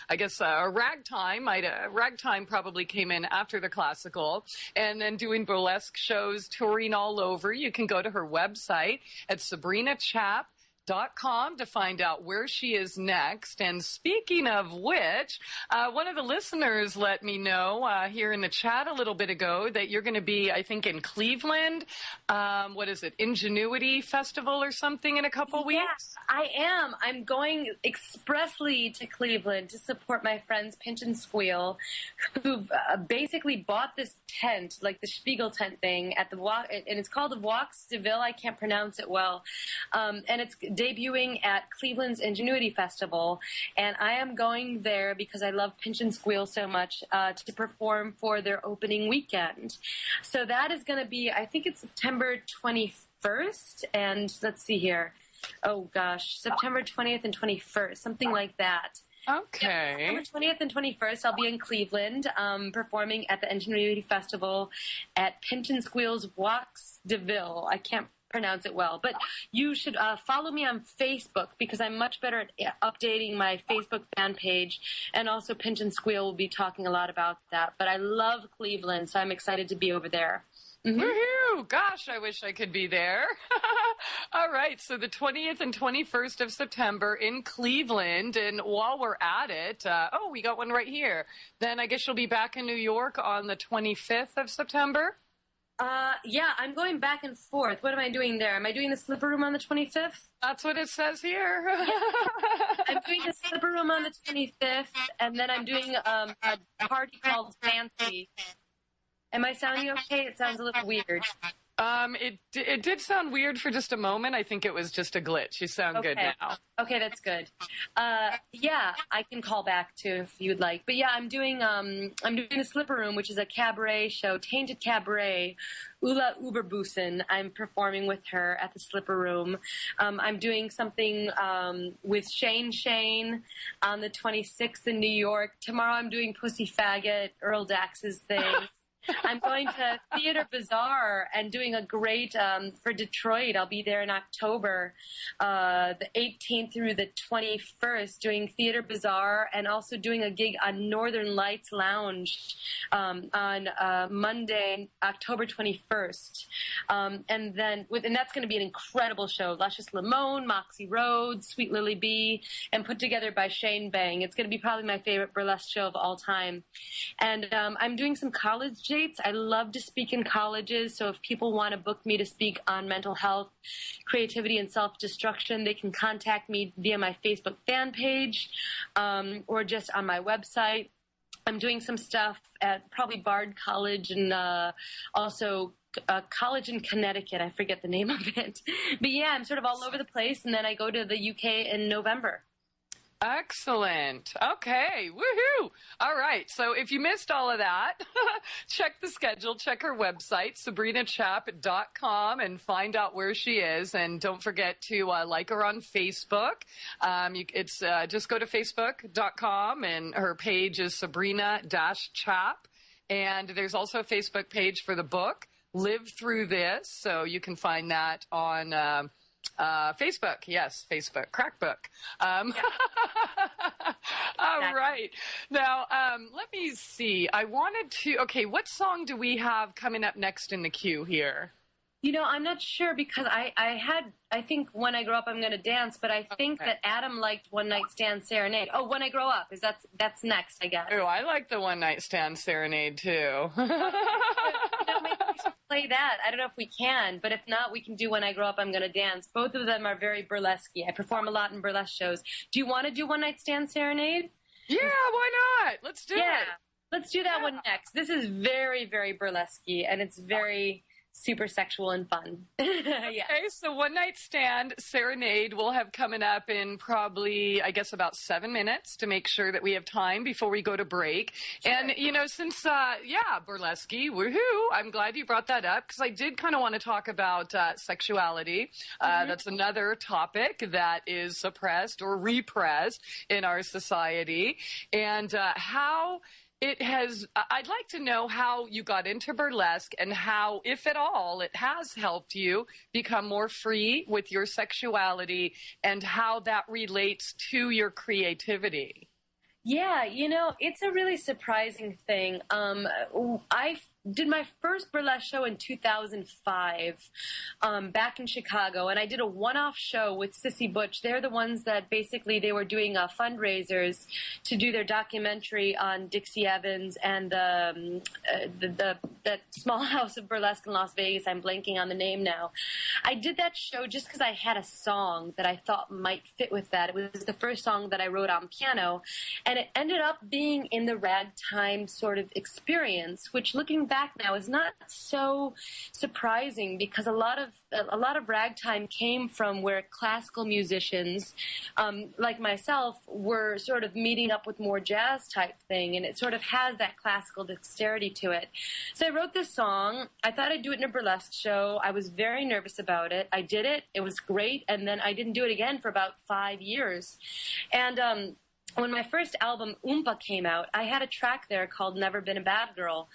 I guess ragtime. Ragtime probably came in after the classical, and then doing burlesque shows, touring all over. You can go to her website at SabrinaChap.com to find out where she is next. And speaking of which, one of the listeners let me know here in the chat a little bit ago that you're going to be, I think, in Cleveland. What is it, Ingenuity Festival or something in a couple weeks? Yes, I am. I'm going expressly to Cleveland to support my friends Pinch and Squeal, who've basically bought this tent, like the Spiegel tent thing, at the walk, and it's called the Walks de Ville. I can't pronounce it well, and it's debuting at Cleveland's Ingenuity Festival, and I am going there because I love Pinch and Squeal so much to perform for their opening weekend. So that is going to be, I think it's September 21st, and let's see here. Oh gosh, September 20th and 21st, something like that. Okay. September 20th and 21st, I'll be in Cleveland performing at the Ingenuity Festival at Pinch and Squeal's Walks de Ville. I can't pronounce it well, but you should follow me on Facebook because I'm much better at updating my Facebook fan page, and also Pinch and Squeal will be talking a lot about that. But I love Cleveland, so I'm excited to be over there. Mm-hmm. Woohoo! Gosh, I wish I could be there. All right, so the 20th and 21st of September in Cleveland, and while we're at it, we got one right here. Then I guess you'll be back in New York on the 25th of September? Yeah, I'm going back and forth. What am I doing there? Am I doing the Slipper Room on the 25th? That's what it says here. I'm doing the Slipper Room on the 25th, and then I'm doing a party called Fancy. Am I sounding okay? It sounds a little weird. It did sound weird for just a moment. I think it was just a glitch. You sound good now. Okay, that's good. Yeah, I can call back too if you'd like. But yeah, I'm doing the Slipper Room, which is a cabaret show, Tainted Cabaret. Ulla Uberbusen. I'm performing with her at the Slipper Room. I'm doing something with Shane on the 26th in New York. Tomorrow I'm doing Pussy Faggot, Earl Dax's thing. I'm going to Theater Bazaar and doing a great, for Detroit. I'll be there in October, the 18th through the 21st, doing Theater Bazaar and also doing a gig on Northern Lights Lounge on Monday, October 21st. And that's going to be an incredible show. Luscious Limone, Moxie Rhodes, Sweet Lily B, and put together by Shane Bang. It's going to be probably my favorite burlesque show of all time. And I'm doing some college dates. I love to speak in colleges, so if people want to book me to speak on mental health, creativity, and self-destruction, they can contact me via my Facebook fan page or just on my website. I'm doing some stuff at probably Bard College and also a college in Connecticut. I forget the name of it. But yeah, I'm sort of all over the place, and then I go to the UK in November. Excellent. Okay. Woohoo. All right. So if you missed all of that, check the schedule, check her website, SABRINACHAP.com, and find out where she is. And don't forget to like her on Facebook. Just go to Facebook.com, and her page is Sabrina-Chap. And there's also a Facebook page for the book, Live Through This. So you can find that on Facebook. Yes, Facebook. Crackbook. All right. Now, let me see. What song do we have coming up next in the queue here? You know, I'm not sure because I think When I Grow Up I'm Gonna Dance, but I think that Adam liked One Night Stand Serenade. Oh, When I Grow Up, that's next, I guess. Oh, I like the One Night Stand Serenade too. Maybe we should play that. I don't know if we can, but if not, we can do When I Grow Up I'm Gonna Dance. Both of them are very burlesque. I perform a lot in burlesque shows. Do you want to do One Night Stand Serenade? Yeah, why not? Let's do it. Let's do that one next. This is very, very burlesque, and it's very super sexual and fun. Okay, so One Night Stand Serenade we'll have coming up in probably, I guess, about 7 minutes to make sure that we have time before we go to break. Sure. And, since, burlesque, woohoo, I'm glad you brought that up because I did kind of want to talk about sexuality. That's another topic that is suppressed or repressed in our society. And how I'd like to know how you got into burlesque and how, if at all, it has helped you become more free with your sexuality and how that relates to your creativity. Yeah, it's a really surprising thing. I did my first burlesque show in 2005 back in Chicago, and I did a one-off show with Sissy Butch. They're the ones that basically they were doing fundraisers to do their documentary on Dixie Evans and that small house of burlesque in Las Vegas. I'm blanking on the name now. I did that show just because I had a song that I thought might fit with that. It was the first song that I wrote on piano, and it ended up being in the ragtime sort of experience, which looking back now is not so surprising because a lot of ragtime came from where classical musicians like myself were sort of meeting up with more jazz type thing, and it sort of has that classical dexterity to it. So I wrote this song. I thought I'd do it in a burlesque show. I was very nervous about it. I did it. It was great, and then I didn't do it again for about 5 years. And when my first album, Oompa, came out, I had a track there called Never Been a Bad Girl.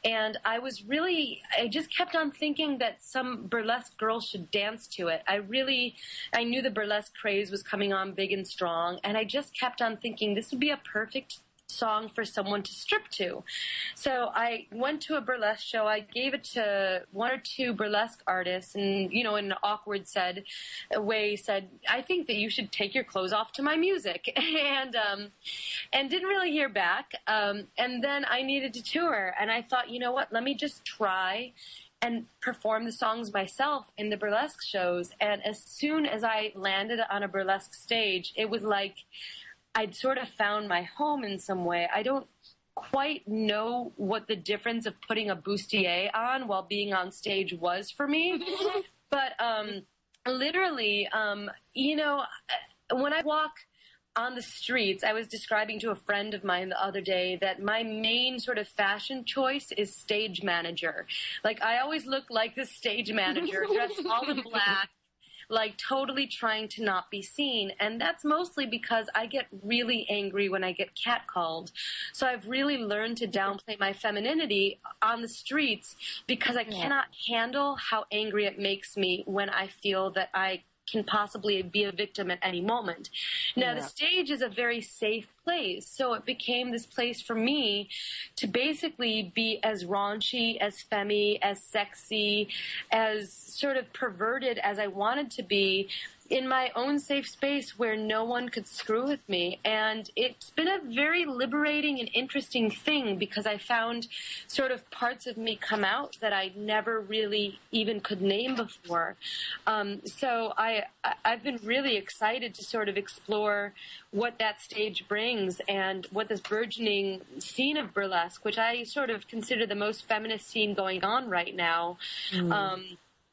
And I just kept on thinking that some burlesque girls should dance to it. I knew the burlesque craze was coming on big and strong. And I just kept on thinking this would be a perfect song for someone to strip to. So I went to a burlesque show. I gave it to one or two burlesque artists, and, you know, in an awkward way said, I think that you should take your clothes off to my music. And didn't really hear back. And then I needed to tour, and I thought, you know what, let me just try and perform the songs myself in the burlesque shows. And as soon as I landed on a burlesque stage, it was like I'd sort of found my home in some way. I don't quite know what the difference of putting a bustier on while being on stage was for me. But literally, you know, when I walk on the streets, I was describing to a friend of mine the other day that my main sort of fashion choice is stage manager. Like, I always look like the stage manager, dressed all in black, like totally trying to not be seen. And that's mostly because I get really angry when I get catcalled. So I've really learned to downplay my femininity on the streets because I cannot handle how angry it makes me when I feel that I can possibly be a victim at any moment. Now, the stage is a very safe place, so it became this place for me to basically be as raunchy, as femmy, as sexy, as sort of perverted as I wanted to be in my own safe space where no one could screw with me. And it's been a very liberating and interesting thing because I found sort of parts of me come out that I never really even could name before. So I've been really excited to sort of explore what that stage brings and what this burgeoning scene of burlesque, which I sort of consider the most feminist scene going on right now,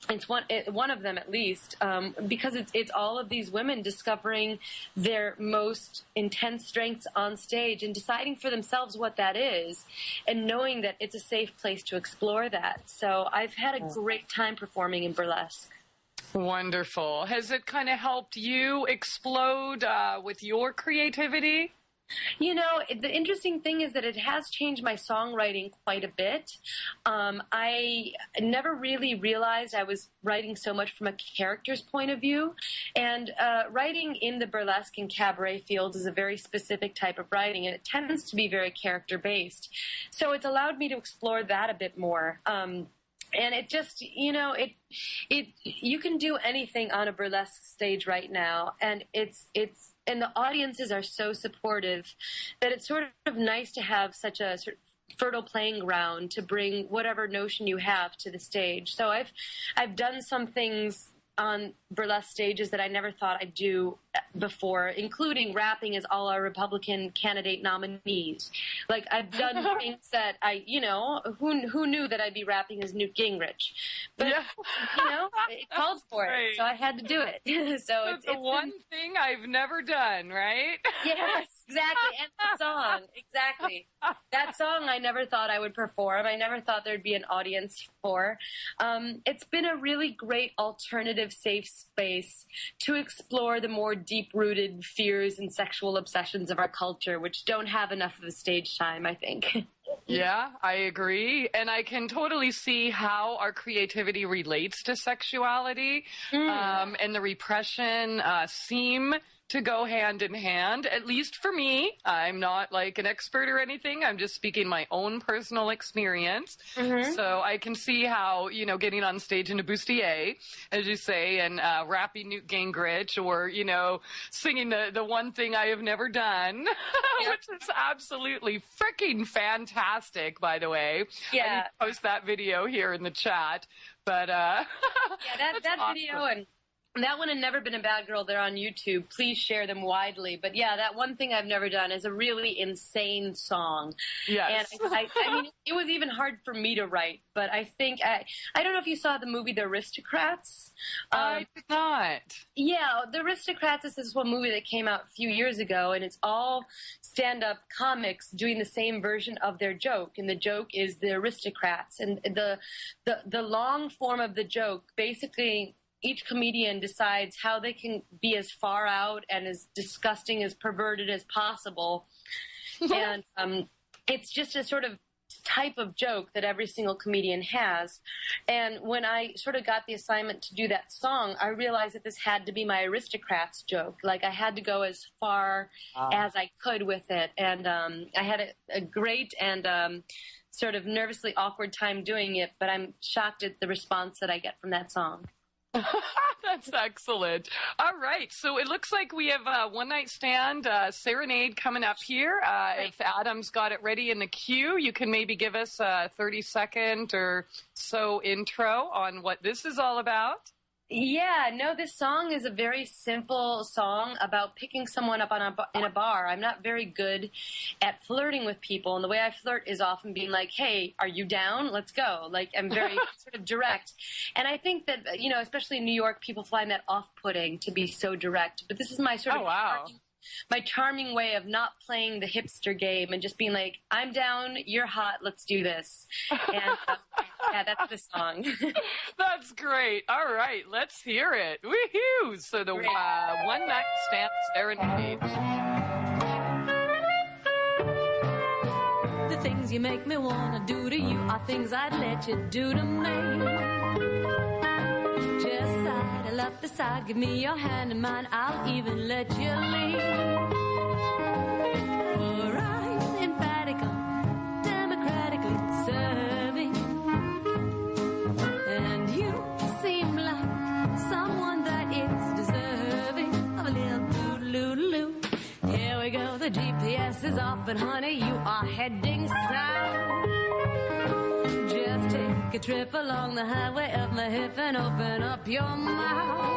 it's one of them at least, because it's all of these women discovering their most intense strengths on stage and deciding for themselves what that is and knowing that it's a safe place to explore that. So I've had a great time performing in burlesque. Wonderful. Has it kind of helped you explode with your creativity? You know, the interesting thing is that it has changed my songwriting quite a bit. I never really realized I was writing so much from a character's point of view. And writing in the burlesque and cabaret field is a very specific type of writing, and it tends to be very character-based. So it's allowed me to explore that a bit more. And it just, you know, you can do anything on a burlesque stage right now, and and the audiences are so supportive that it's sort of nice to have such a sort of fertile playing ground to bring whatever notion you have to the stage. So I've done some things on burlesque stages that I never thought I'd do before, including rapping as all our Republican candidate nominees. Like, I've done things that who knew that I'd be rapping as Newt Gingrich? But, you know, it called for it, so I had to do it. So it's the one thing I've never done, right? Yes, exactly. And the song, exactly. That song I never thought I would perform. I never thought there'd be an audience for. It's been a really great alternative safe space to explore the more deep-rooted fears and sexual obsessions of our culture, which don't have enough of a stage time, I think. Yeah, I agree. And I can totally see how our creativity relates to sexuality, and the repression seem to go hand in hand, at least for me. I'm not like an expert or anything. I'm just speaking my own personal experience. So I can see how, you know, getting on stage in a bustier, as you say, and rapping Newt Gingrich, or, you know, singing the one thing I have never done, which is absolutely freaking fantastic, by the way. Yeah. I need to post that video here in the chat. But that awesome. video and that one had Never Been a Bad Girl. They're on YouTube. Please share them widely. But yeah, that One Thing I've Never Done is a really insane song. Yes. And I mean, it was even hard for me to write. But I think, I don't know if you saw the movie The Aristocrats. I did not. Yeah, The Aristocrats is this one movie that came out a few years ago, and it's all stand-up comics doing the same version of their joke, and the joke is The Aristocrats. And the long form of the joke, basically, each comedian decides how they can be as far out and as disgusting, as perverted as possible. And it's just a sort of type of joke that every single comedian has. And when I sort of got the assignment to do that song, I realized that this had to be my aristocrats joke. Like, I had to go as far as I could with it. And I had a great and sort of nervously awkward time doing it, but I'm shocked at the response that I get from that song. That's excellent. All right. So it looks like we have a One Night Stand Serenade coming up here. If Adam's got it ready in the queue, you can maybe give us a 30-second or so intro on what this is all about. Yeah, no, this song is a very simple song about picking someone up in a bar. I'm not very good at flirting with people, and the way I flirt is often being like, hey, are you down? Let's go. Like, I'm very sort of direct. And I think that, especially in New York, people find that off-putting to be so direct. But this is my sort of my charming way of not playing the hipster game and just being like, I'm down, you're hot, let's do this. And yeah, that's the song. That's great. All right, let's hear it. Woohoo! So the One Night Stand Serenade. The things you make me wanna do to you are things I'd let you do to me. Just sidle up the side, give me your hand in mine, I'll even let you lead. For I'm emphatically, democratically serving. And you seem like someone that is deserving of a little doo-doo-doo-doo. Here we go, the GPS is off, but honey, you are heading south. Just take a trip along the highway of my hip and open up your mouth.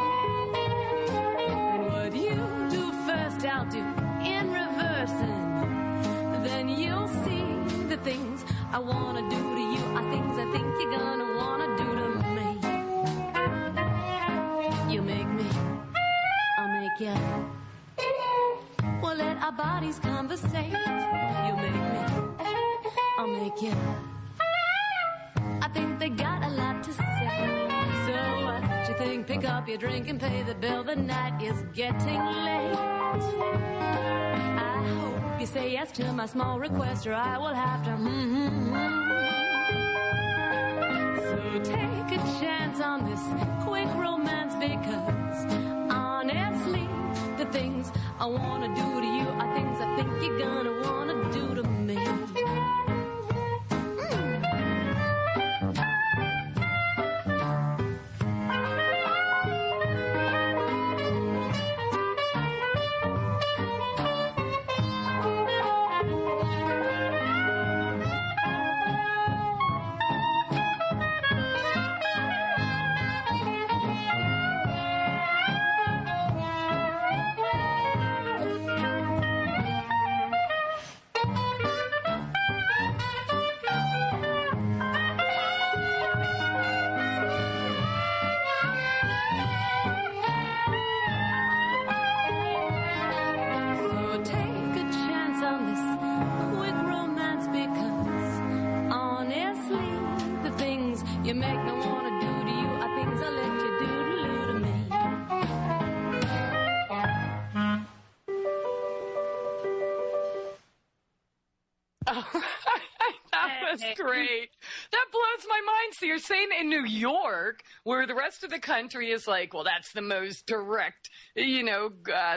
And what you do first, I'll do in reverse, and then you'll see the things I want to do to you are things I think you're gonna want to do to me. You make me, I'll make you. Well, let our bodies conversate. You make me, I'll make you. I think they got a lot to say. So what you think? Pick up your drink and pay the bill. The night is getting late. I hope you say yes to my small request, or I will have to. So take a chance on this quick romance, because honestly, the things I want to do to you are things I think you're gonna want to do to me. You make me want to do to you are things I let you do to me. That was great. That blows my mind. So you're saying in New York, where the rest of the country is like, well, that's the most direct,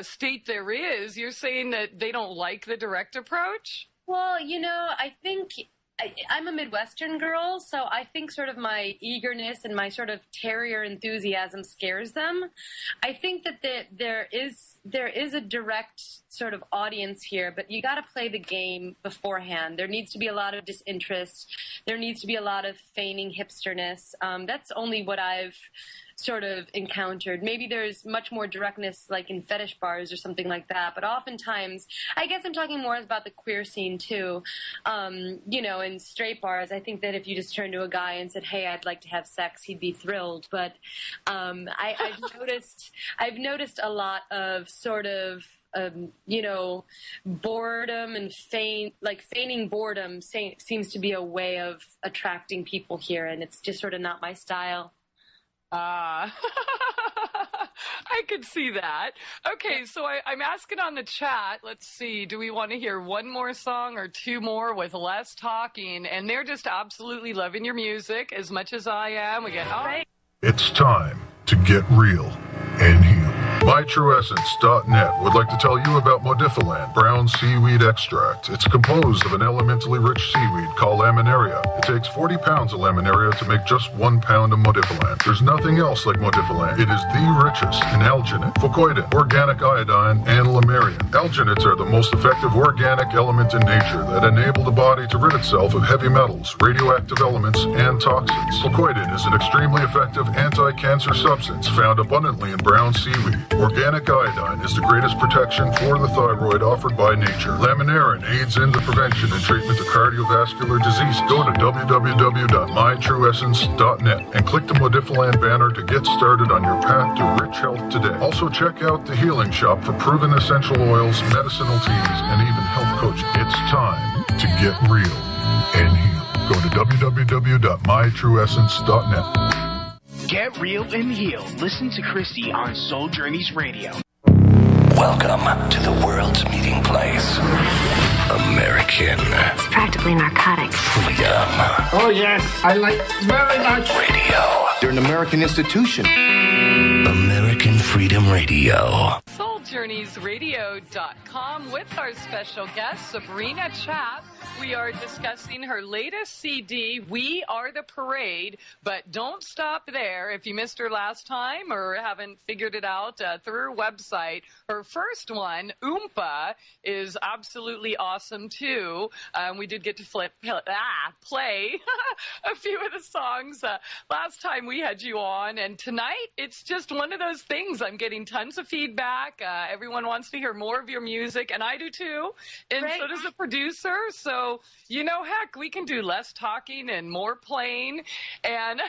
state there is, you're saying that they don't like the direct approach? Well, I think I'm a Midwestern girl, so I think sort of my eagerness and my sort of terrier enthusiasm scares them. I think that there is a direct sort of audience here, but you got to play the game beforehand. There needs to be a lot of disinterest. There needs to be a lot of feigning hipsterness. That's only what I've sort of encountered. Maybe there's much more directness like in fetish bars or something like that, but oftentimes, I guess I'm talking more about the queer scene too. In straight bars, I think that if you just turned to a guy and said, hey, I'd like to have sex, he'd be thrilled. But I've noticed a lot of sort of boredom and feigning boredom seems to be a way of attracting people here, and it's just sort of not my style. I could see that. Okay, so I'm asking on the chat. Let's see. Do we want to hear one more song or two more with less talking? And they're just absolutely loving your music as much as I am. We get It's time to get real and heal. MyTrueEssence.net would like to tell you about Modifiland brown seaweed extract. It's composed of an elementally rich seaweed called laminaria. It takes 40 pounds of laminaria to make just 1 pound of Modifiland. There's nothing else like Modifiland. It is the richest in alginate, fucoidin, organic iodine, and lamarian. Alginates are the most effective organic element in nature that enable the body to rid itself of heavy metals, radioactive elements, and toxins. Fucoidin is an extremely effective anti-cancer substance found abundantly in brown seaweed. Organic iodine is the greatest protection for the thyroid offered by nature. Laminarin aids in the prevention and treatment of cardiovascular disease. Go to www.mytrueessence.net and click the Modifiland banner to get started on your path to rich health today. Also check out the Healing Shop for proven essential oils, medicinal teas, and even health coaching. It's time to get real and heal. Go to www.mytrueessence.net. Get real and heal. Listen to Christie on Soul Journeys Radio. Welcome to the world's meeting place. American. It's practically narcotics. Freedom. Oh, yes. I like very much. Radio. You're an American institution. American Freedom Radio. SoulJourneysRadio.com with our special guest, Sabrina Chap. We are discussing her latest CD, We Are the Parade, but don't stop there. If you missed her last time or haven't figured it out through her website, her first one, Oompa, is absolutely awesome too. We did get to play a few of the songs last time we had you on, and tonight it's just one of those things. I'm getting tons of feedback. Everyone wants to hear more of your music, and I do too, and Great. so does the producer. So, heck, we can do less talking and more playing. And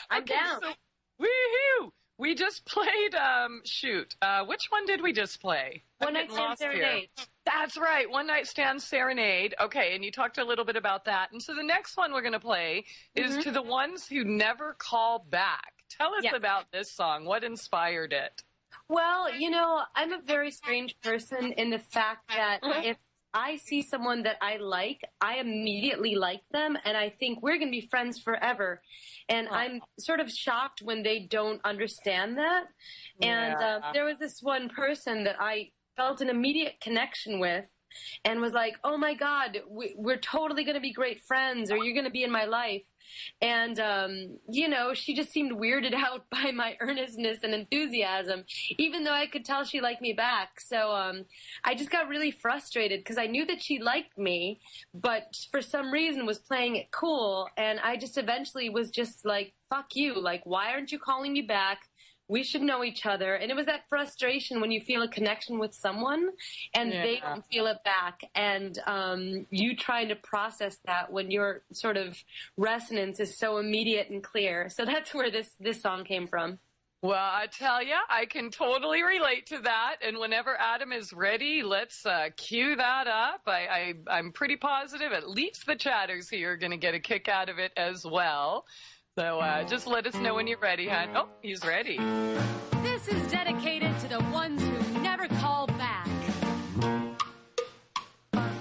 I'm down. So, woohoo! We just played, which one did we just play? One Night Stand Serenade. That's right, One Night Stand Serenade. Okay, and you talked a little bit about that. And so the next one we're going to play is To the Ones Who Never Call Back. Tell us about this song. What inspired it? Well, I'm a very strange person in the fact that if I see someone that I like, I immediately like them, and I think we're going to be friends forever. And I'm sort of shocked when they don't understand that. And there was this one person that I felt an immediate connection with and was like, oh, my God, we're totally going to be great friends, or you're going to be in my life. And, she just seemed weirded out by my earnestness and enthusiasm, even though I could tell she liked me back. So I just got really frustrated because I knew that she liked me, but for some reason was playing it cool. And I just eventually was just like, fuck you. Like, why aren't you calling me back? We should know each other. And it was that frustration when you feel a connection with someone and they don't feel it back. And you trying to process that when your sort of resonance is so immediate and clear. So that's where this song came from. Well, I tell you, I can totally relate to that. And whenever Adam is ready, let's cue that up. I'm pretty positive at least the chatters here are going to get a kick out of it as well. So just let us know when you're ready, hon. Oh, he's ready. This is dedicated to the ones who never call back. Fuck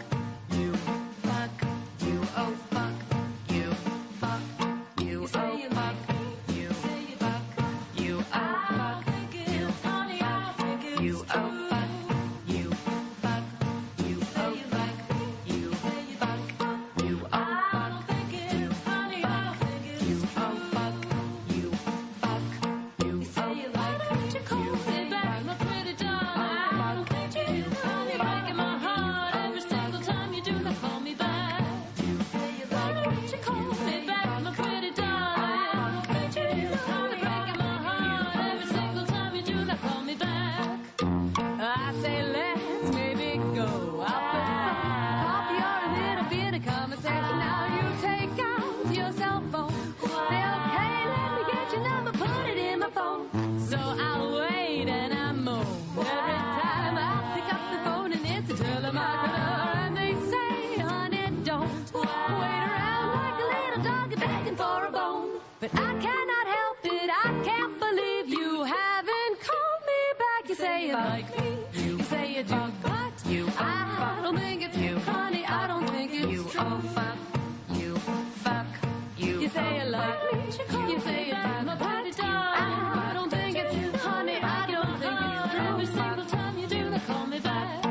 you, fuck you, oh fuck you, fuck you, oh fuck you, fuck you, oh fuck you, you, oh fuck you, fuck you, oh fuck you, fuck you, oh fuck you, say you like me. You say you do, but I don't think it's you. Honey, I don't think it's you. Oh, fuck you, fuck you. You say you like me. You say you do, my pretty dog. I don't think it's you. Honey, I don't think it's you. Every single time you do, they call me back.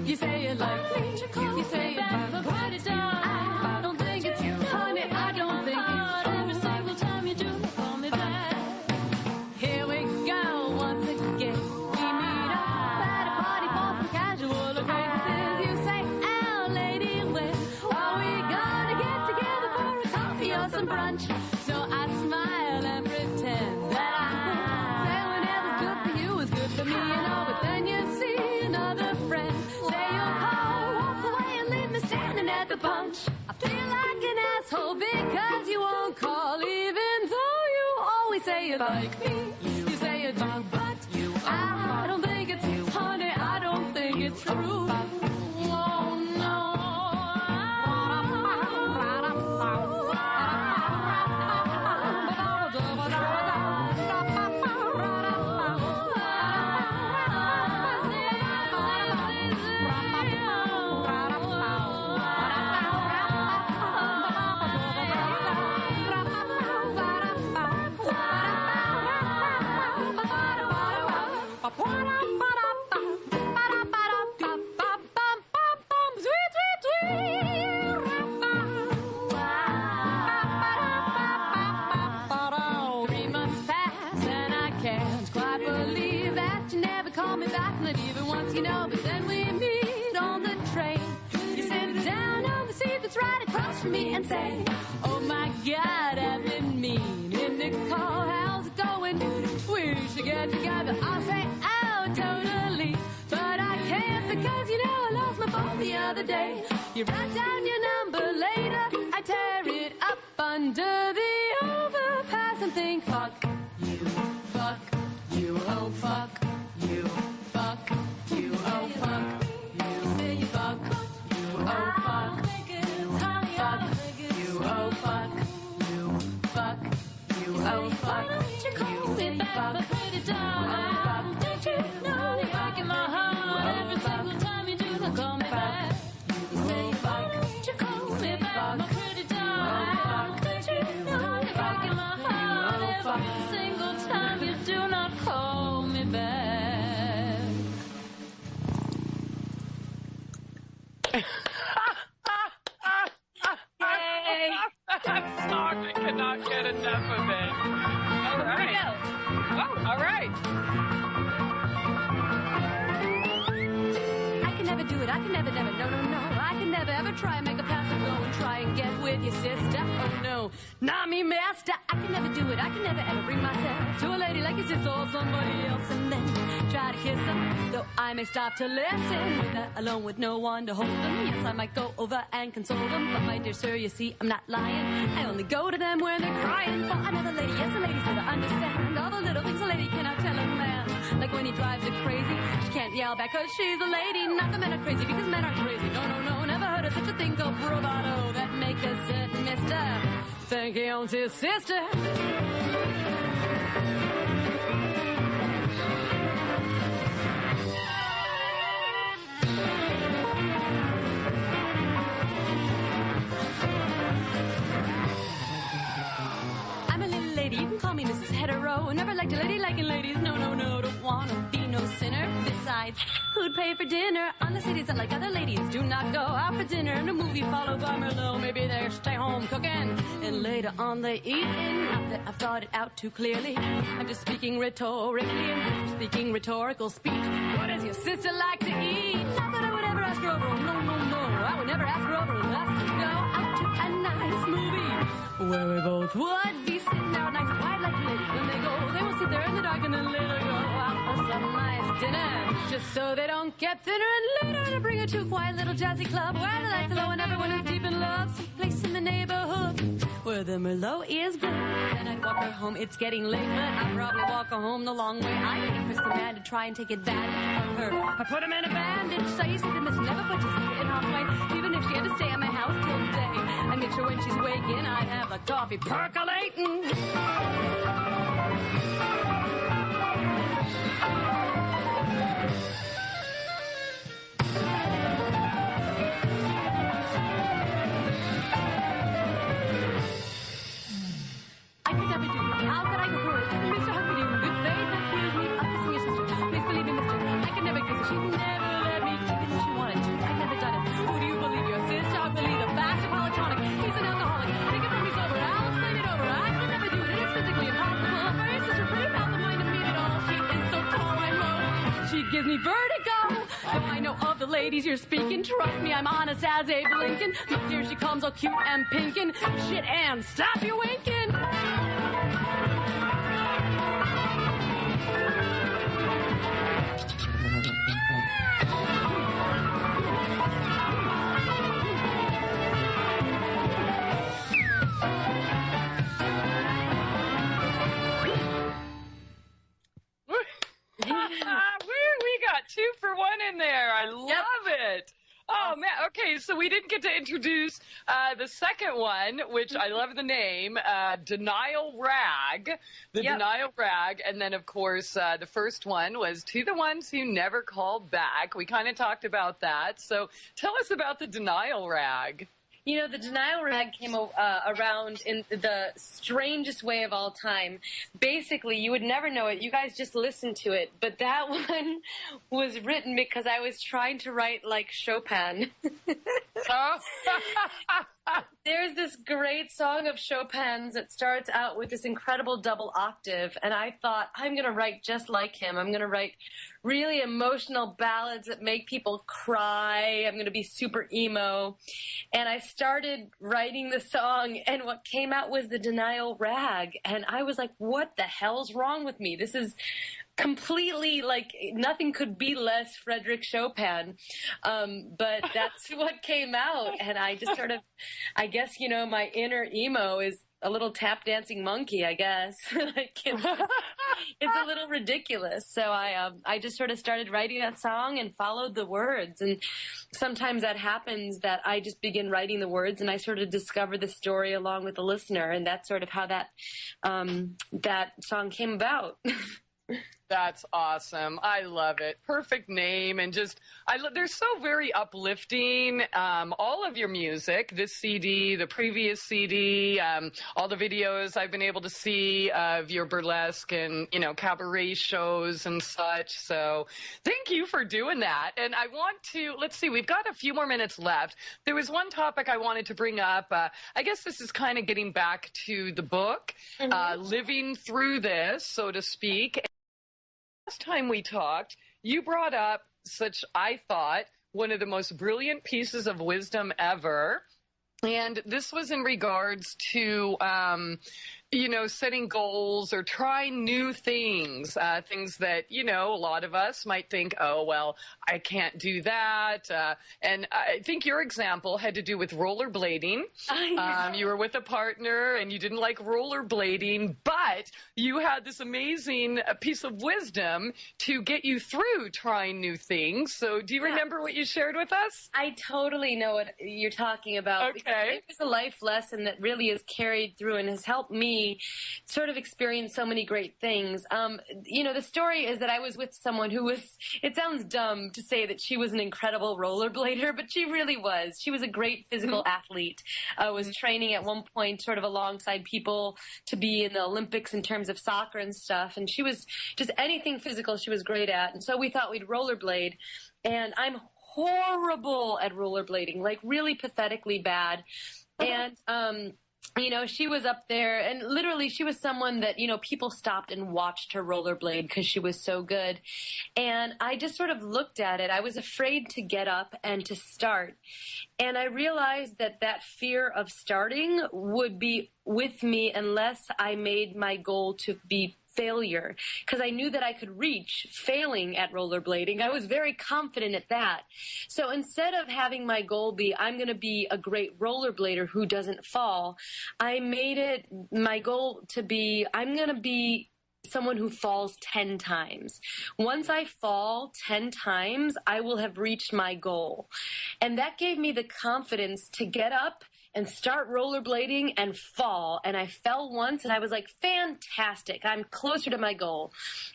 You say you like me. You say you do, my pretty dog. I don't think it's you. Honey, I don't think it's you. Every single time you do, they call me back. Here we go once again. We meet up at a party for some casual acquaintances. You say, "Oh, lady, when are we gonna get together for a coffee or some brunch?" So I smile and pretend that I say whatever's good for you is good for me, you know. But then you see another friend say you'll call, walk away and leave me standing at the punch. I feel like an asshole because you won't call, even though you always say you like me. You say you do, but I don't think it's you. Honey, I don't think it's true. Oh, no. You know, but then we meet on the train. You sit down on the seat that's right across from me and say, "Oh my God, I've been mean in the car. How's it going? We should get together." I say, "Oh, totally, but I can't because you know I lost my phone the other day." You write down your number later. I tear it up under the overpass and think, "Fuck you, fuck you, oh fuck you, fuck." Oh fuck you, say you fuck you, oh fuck you, fuck you, oh fuck you, fuck you, oh fuck you, say you fuck pretty dog. Don't you know you're breaking my heart every single time you do the call me back. You say you fuck, you call me back, my pretty dog. Don't you know you're breaking my heart every single time you do not call me back. Yay! That song, I cannot get enough of it. All right. Here we go. Oh, all right. I can never do it. I can never, no. I can never ever try and make a pass and go and try and get with your sister. Oh no, not me, master. I can never do it. I can never ever bring myself to a lady like your sister or somebody else and then try to kiss them. Though I may stop to listen, when they're alone with no one to hold them. Yes, I might go over and console them, but my dear sir, you see, I'm not lying. I only go to them when they're crying for another lady. Yes, the lady's gonna understand all the little things a lady cannot tell a man. Like when he drives her crazy, she can't yell back 'cause she's a lady. Not the men are crazy because men aren't crazy. No, never heard of such a thing called bravado that make a certain mister think he owns his sister. I'm a little lady, you can call me Mrs. Hetero. Never liked a lady liking ladies, no, don't wanna be no sinner. Besides, who'd pay for dinner? Unless ladies that like other ladies do not go out for dinner and a movie followed by Merlot. Maybe they stay home cooking and later on they eat in. Not that I've thought it out too clearly. I'm just speaking rhetorically and speaking rhetorical speech. What does your sister like to eat? Not that I would ever ask her over. No. I would never ask her over unless to go out to a nice movie where we both would be sitting there nice and quiet like ladies. When they go, they will sit there in the dark and then later go out for some nice dinner. Just so they don't get thinner and later to bring her to a quiet little jazzy club where the lights are low and everyone is deep in love. Someplace in the neighborhood where the Merlot is good. Then I'd walk her home, it's getting late, but I'd probably walk her home the long way. I think Chris the man to try and take advantage of her. I put him in a bandage, so you see the miss never put your sister in harm's way. Even if she had to stay at my house till day, I make sure when she's waking, I'd have the coffee percolating. gives me vertigo. Though I know of the ladies you're speaking, trust me, I'm honest as Abe Lincoln. Look, here she comes, all cute and pinkin'. Shit, Ann, stop your winking. We got 2 for 1 in there. I love it. Oh, man. Okay, so we didn't get to introduce the second one, which I love the name, Denial Rag. Denial Rag. And then, of course, the first one was To the Ones Who Never Called Back. We kind of talked about that. So tell us about the Denial Rag. You know, the Denial Rag came around in the strangest way of all time. Basically, you would never know it. You guys just listen to it. But that one was written because I was trying to write like Chopin. Oh. There's this great song of Chopin's that starts out with this incredible double octave. And I thought, I'm going to write just like him. I'm going to write really emotional ballads that make people cry. I'm going to be super emo. And I started writing the song, and what came out was the Denial Rag. And I was like, what the hell's wrong with me? This is completely, like, nothing could be less Frederick Chopin. But that's what came out. And I just sort of, I guess, you know, my inner emo is a little tap dancing monkey, I guess. Like, it's a little ridiculous. So I just sort of started writing that song and followed the words. And sometimes that happens, that I just begin writing the words and I sort of discover the story along with the listener. And that's sort of how that song came about. That's awesome. I love it. Perfect name. And just, they're so very uplifting. All of your music, this CD, the previous CD, all the videos I've been able to see of your burlesque and, you know, cabaret shows and such. So thank you for doing that. And I want to, let's see, we've got a few more minutes left. There was one topic I wanted to bring up. I guess this is kind of getting back to the book, living through this, so to speak. Last time we talked, you brought up such, I thought, one of the most brilliant pieces of wisdom ever. And this was in regards to, you know, setting goals or trying new things, things that, you know, a lot of us might think, oh, well, I can't do that. And I think your example had to do with rollerblading. You were with a partner and you didn't like rollerblading, but you had this amazing piece of wisdom to get you through trying new things. So do you remember what you shared with us? I totally know what you're talking about. Okay. It was a life lesson that really is carried through and has helped me sort of experience so many great things. You know, the story is that I was with someone who was, it sounds dumb to say that she was an incredible rollerblader, but she really was. She was a great physical athlete. Was training at one point sort of alongside people to be in the Olympics in terms of soccer and stuff. And she was just anything physical she was great at. And so we thought we'd rollerblade. And I'm horrible at rollerblading, like really pathetically bad. And, you know, she was up there and literally she was someone that, you know, people stopped and watched her rollerblade because she was so good. And I just sort of looked at it. I was afraid to get up and to start. And I realized that that fear of starting would be with me unless I made my goal to be failure, because I knew that I could reach failing at rollerblading. I was very confident at that. So instead of having my goal be, I'm going to be a great rollerblader who doesn't fall, I made it my goal to be, I'm going to be someone who falls 10 times. Once I fall 10 times, I will have reached my goal. And that gave me the confidence to get up and start rollerblading and fall. And I fell once and I was like, fantastic, I'm closer to my goal.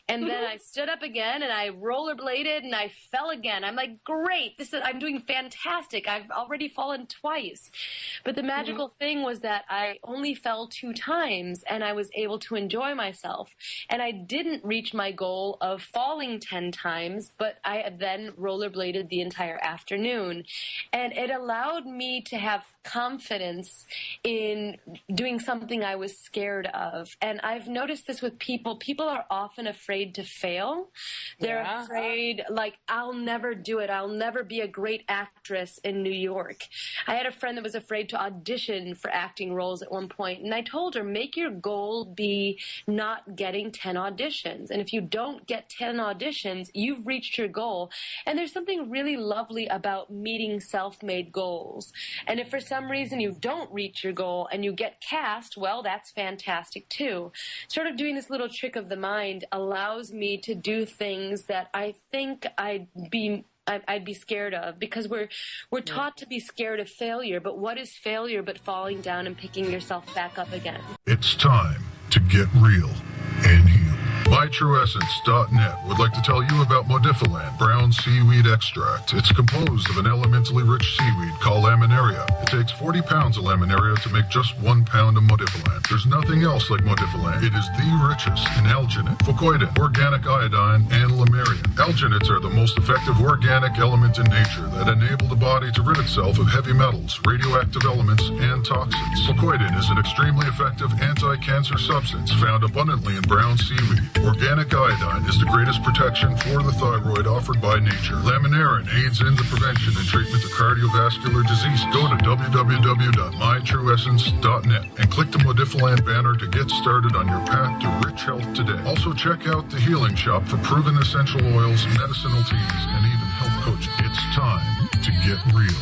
And then I stood up again and I rollerbladed and I fell again. I'm like, great, I'm doing fantastic. I've already fallen twice. But the magical thing was that I only fell 2 times and I was able to enjoy myself. And I didn't reach my goal of falling 10 times, but I then rollerbladed the entire afternoon. And it allowed me to have confidence confidence in doing something I was scared of. And I've noticed this with people. People are often afraid to fail. They're afraid, like, I'll never do it. I'll never be a great actress in New York. I had a friend that was afraid to audition for acting roles at one point, and I told her, make your goal be not getting 10 auditions. And if you don't get 10 auditions, you've reached your goal. And there's something really lovely about meeting self-made goals. And if for some reason you don't reach your goal and you get cast, well, that's fantastic too. Sort of doing this little trick of the mind allows me to do things that I think I'd be scared of, because we're taught to be scared of failure. But what is failure but falling down and picking yourself back up again? It's time to get real and heal. MyTrueEssence.net would like to tell you about Modifiland brown seaweed extract. It's composed of an elementally rich seaweed called laminaria. It takes 40 pounds of laminaria to make just 1 pound of Modifiland. There's nothing else like Modifiland. It is the richest in alginate, fucoidin, organic iodine, and lamarian. Alginates are the most effective organic element in nature that enable the body to rid itself of heavy metals, radioactive elements, and toxins. Fucoidin is an extremely effective anti-cancer substance found abundantly in brown seaweed. Organic iodine is the greatest protection for the thyroid offered by nature. Laminarin aids in the prevention and treatment of cardiovascular disease. Go to www.mytrueessence.net and click the Modifiland banner to get started on your path to rich health today. Also check out the Healing Shop for proven essential oils, medicinal teas, and even health coaching. It's time to get real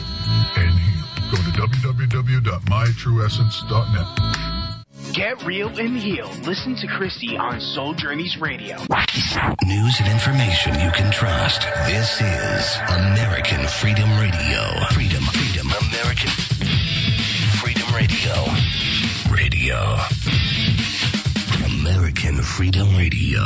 and heal. Go to www.mytrueessence.net. Get real and heal. Listen to Christie on Soul Journeys Radio. News and information you can trust. This is American Freedom Radio. Freedom, American Freedom Radio. American Freedom Radio.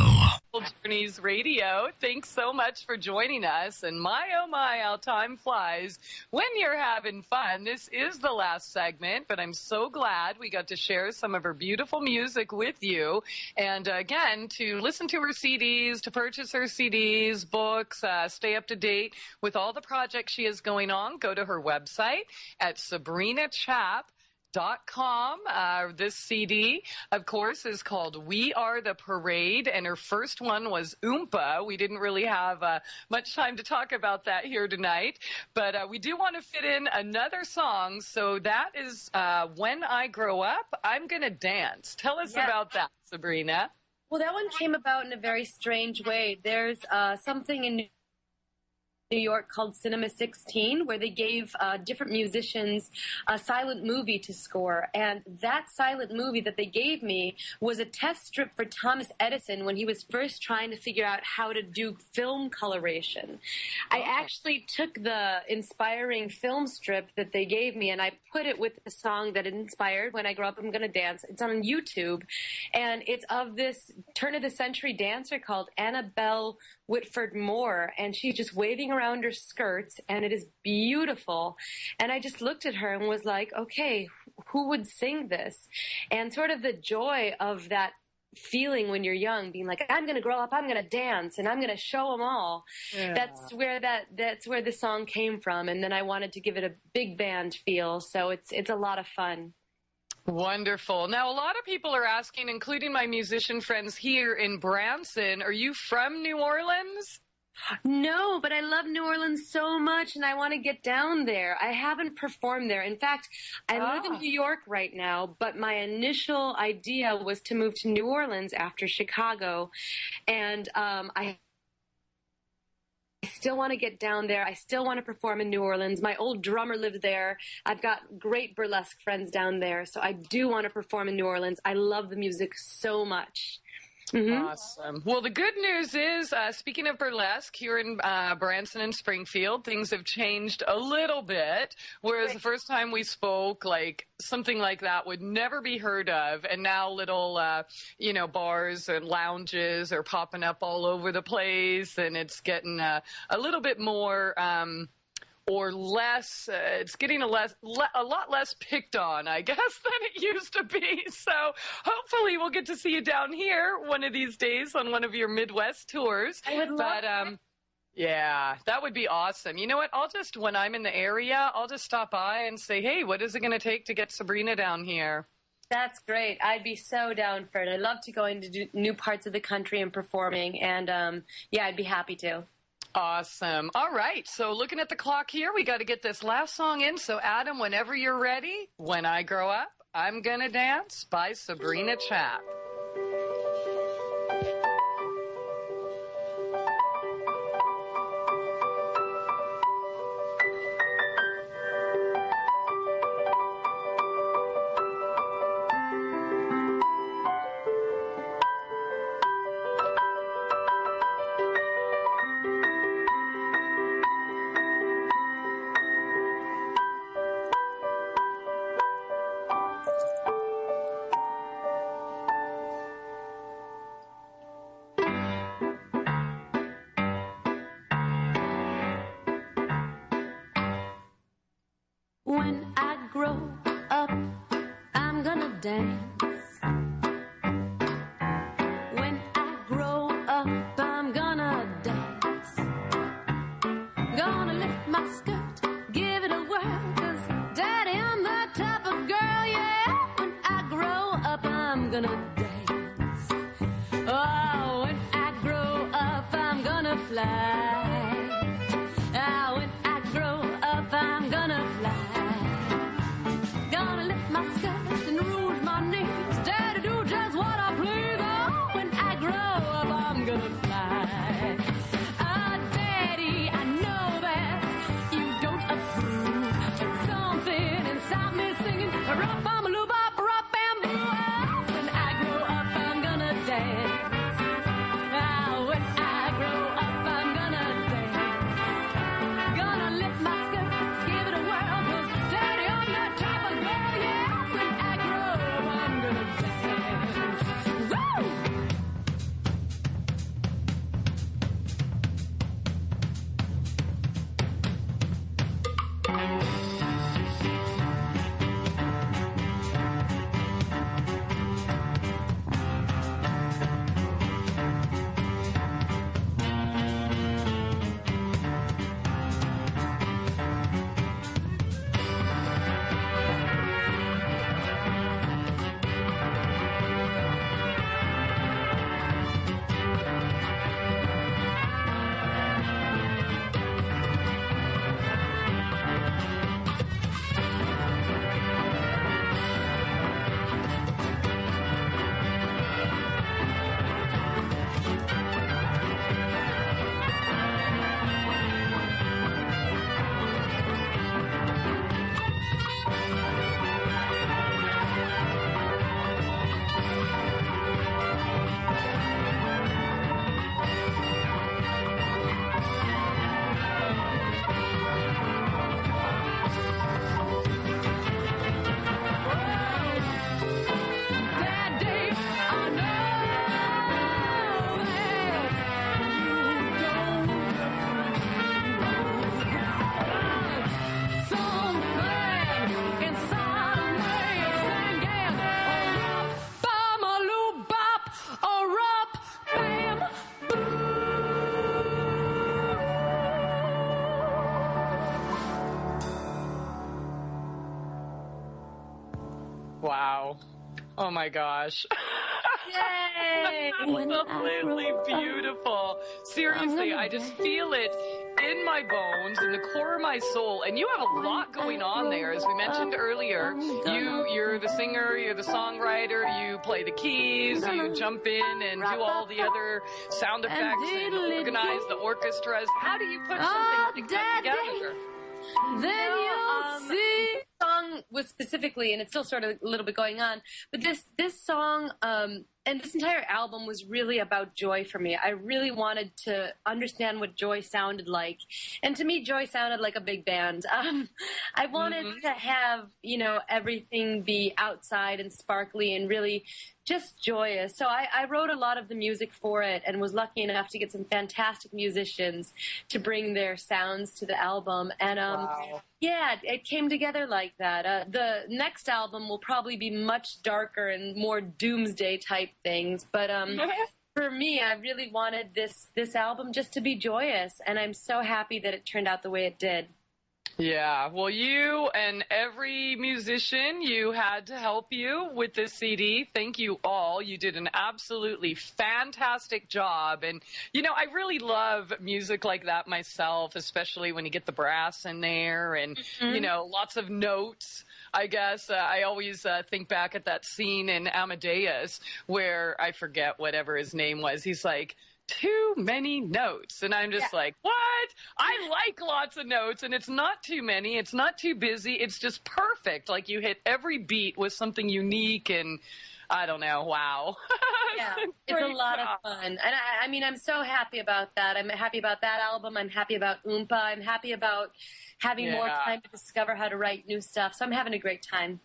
Soul Journeys Radio. Thanks so much for joining us. And my, oh my, how time flies when you're having fun. This is the last segment, but I'm so glad we got to share some of her beautiful music with you. And again, to listen to her CDs, to purchase her CDs, books, stay up to date with all the projects she has going on, go to her website at SABRINACHAP'S.com. This CD, of course, is called We Are the Parade, and her first one was Oompa. We didn't really have much time to talk about that here tonight, but we do want to fit in another song, so that is When I Grow Up, I'm Gonna Dance. Tell us about that, Sabrina. Well, that one came about in a very strange way. There's something in New York called Cinema 16, where they gave different musicians a silent movie to score. And that silent movie that they gave me was a test strip for Thomas Edison when he was first trying to figure out how to do film coloration. I actually took the inspiring film strip that they gave me and I put it with the song that it inspired, When I Grow Up, I'm Gonna Dance. It's on YouTube, and it's of this turn-of-the-century dancer called Annabelle Whitford Moore, and she's just waving around her skirts, and it is beautiful. And I just looked at her and was like, okay, who would sing this? And sort of the joy of that feeling when you're young, being like, I'm going to grow up, I'm going to dance, and I'm going to show them all. Yeah. That's where the song came from. And then I wanted to give it a big band feel, so it's a lot of fun. Wonderful. Now, a lot of people are asking, including my musician friends here in Branson, are you from New Orleans? No, but I love New Orleans so much, and I want to get down there. I haven't performed there. In fact, I live in New York right now, but my initial idea was to move to New Orleans after Chicago, and I still want to get down there. I still want to perform in New Orleans. My old drummer lives there. I've got great burlesque friends down there, so I do want to perform in New Orleans. I love the music so much. Mm-hmm. Awesome. Well, the good news is, speaking of burlesque, here in Branson and Springfield, things have changed a little bit, whereas the first time we spoke, like, something like that would never be heard of, and now little, bars and lounges are popping up all over the place, and it's getting a little bit more or less, it's getting a lot less picked on, I guess, than it used to be. So hopefully we'll get to see you down here one of these days on one of your Midwest tours. I would love Yeah, that would be awesome. You know what? When I'm in the area, I'll just stop by and say, hey, what is it going to take to get Sabrina down here? That's great. I'd be so down for it. I love to go into new parts of the country and performing, and yeah, I'd be happy to. Awesome. All right. So looking at the clock here, we got to get this last song in. So Adam, whenever you're ready, When I Grow Up, I'm Gonna Dance by Sabrina Chap. When I grow up, I'm gonna dance. When I grow up, I'm gonna dance. Gonna lift my skirt, give it a whirl, 'cause Daddy, I'm that type of girl, yeah. When I grow up, I'm gonna dance. Oh, when I grow up, I'm gonna fly. Ah, when I grow up, I'm gonna fly. Gonna lift my skirt and rouge my knees. Daddy, do just what I please. Oh, when I grow up, I'm gonna fly. Ah, Daddy, I know that you don't approve. There's something inside me singing, rap-bam-a-loo-bop, rap-bam-boo. Oh, when I grow up, I'm gonna dance. Ah, when I grow up, I'm gonna dance. Gonna lift my skirt, give it a whirl, 'cause Daddy, I'm that type of girl, yeah. When I grow up, I'm gonna dance. Woo! Daddy, I know that you don't something inside of me singing, rap-bam-a-loo-bop, rap-bam. Wow. Oh, my gosh. Yay! Absolutely beautiful. Seriously, I just feel it in my bones, in the core of my soul. And you have a lot going on there. As we mentioned earlier, you're the singer, you're the songwriter, you play the keys, you jump in and do all the other sound effects and organize the orchestras. How do you put something together? Then you'll see. Song was specifically, and it's still sort of a little bit going on, but this song and this entire album was really about joy for me. I really wanted to understand what joy sounded like, and to me, joy sounded like a big band. I wanted to have, everything be outside and sparkly and really just joyous. So I wrote a lot of the music for it and was lucky enough to get some fantastic musicians to bring their sounds to the album. And yeah, it came together like that. The next album will probably be much darker and more doomsday type things. But for me, I really wanted this album just to be joyous, and I'm so happy that it turned out the way it did. Yeah, well, you and every musician you had to help you with this CD, thank you all. You did an absolutely fantastic job. And, you know, I really love music like that myself, especially when you get the brass in there and, you know, lots of notes. I guess I always think back at that scene in Amadeus where I forget whatever his name was. He's like, too many notes. And I'm just like, what? I like lots of notes, and it's not too many. It's not too busy. It's just perfect. Like you hit every beat with something unique, and I don't know. Wow. Yeah, it's a lot of fun. And I mean, I'm so happy about that. I'm happy about that album. I'm happy about Oompa. I'm happy about having more time to discover how to write new stuff. So I'm having a great time.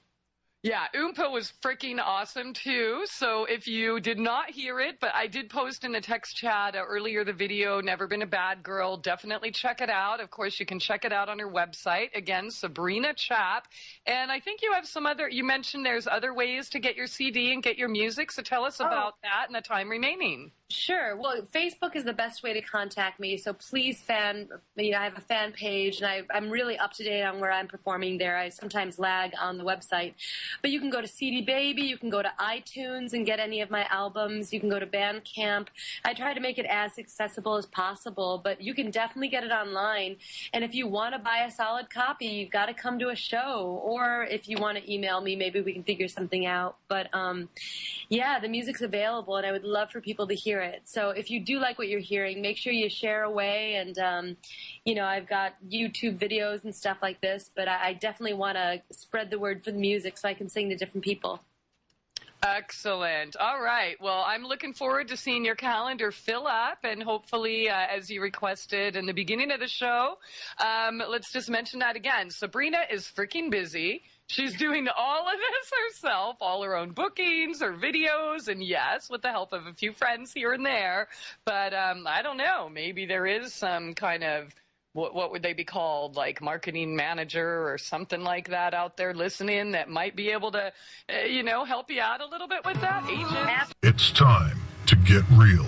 Yeah, Oompa was freaking awesome, too. So if you did not hear it, but I did post in the text chat earlier the video, Never Been a Bad Girl. Definitely check it out. Of course, you can check it out on her website. Again, Sabrina Chap. And I think you have some other, you mentioned there's other ways to get your CD and get your music. So tell us about that and the time remaining. Sure. Well, Facebook is the best way to contact me. So please I have a fan page, and I'm really up to date on where I'm performing there. I sometimes lag on the website. But you can go to CD Baby, you can go to iTunes and get any of my albums. You can go to Bandcamp. I try to make it as accessible as possible, but you can definitely get it online. And if you want to buy a solid copy, you've got to come to a show. Or if you want to email me, maybe we can figure something out. But yeah, the music's available, and I would love for people to hear it. So if you do like what you're hearing, make sure you share away. And, you know, I've got YouTube videos and stuff like this, but I definitely want to spread the word for the music so I can sing to different people. Excellent. All right. Well, I'm looking forward to seeing your calendar fill up, and hopefully, as you requested in the beginning of the show, let's just mention that again. Sabrina is freaking busy. She's doing all of this herself, all her own bookings, her videos, and yes, with the help of a few friends here and there. But I don't know, maybe there is some kind of, what would they be called, like marketing manager or something like that out there listening that might be able to, you know, help you out a little bit with that, agent? It's time to get real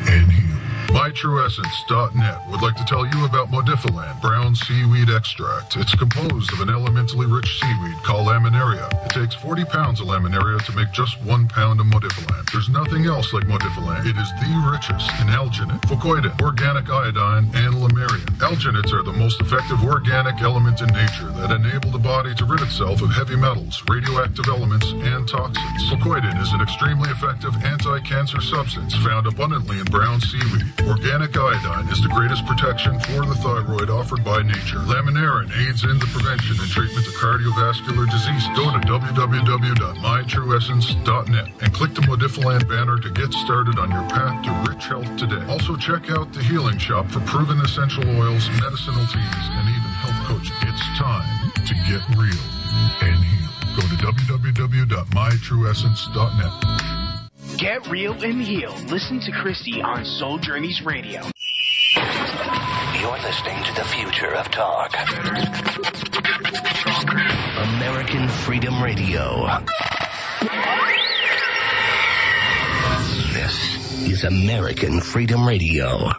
and heal. MyTrueEssence.net would like to tell you about Modifiland brown seaweed extract. It's composed of an elementally rich seaweed called laminaria. It takes 40 pounds of laminaria to make just 1 pound of Modifiland. There's nothing else like Modifiland. It is the richest in alginate, fucoidin, organic iodine, and lamarian. Alginates are the most effective organic element in nature that enable the body to rid itself of heavy metals, radioactive elements, and toxins. Fucoidin is an extremely effective anti-cancer substance found abundantly in brown seaweed. Organic iodine is the greatest protection for the thyroid offered by nature. Laminarin aids in the prevention and treatment of cardiovascular disease. Go to www.mytrueessence.net and click the Modifiland banner to get started on your path to rich health today. Also check out the Healing Shop for proven essential oils, medicinal teas, and even health coaching. It's time to get real and heal. Go to www.mytrueessence.net. Get real and heal. Listen to Christie on Soul Journeys Radio. You're listening to the future of talk. American Freedom Radio. This is American Freedom Radio.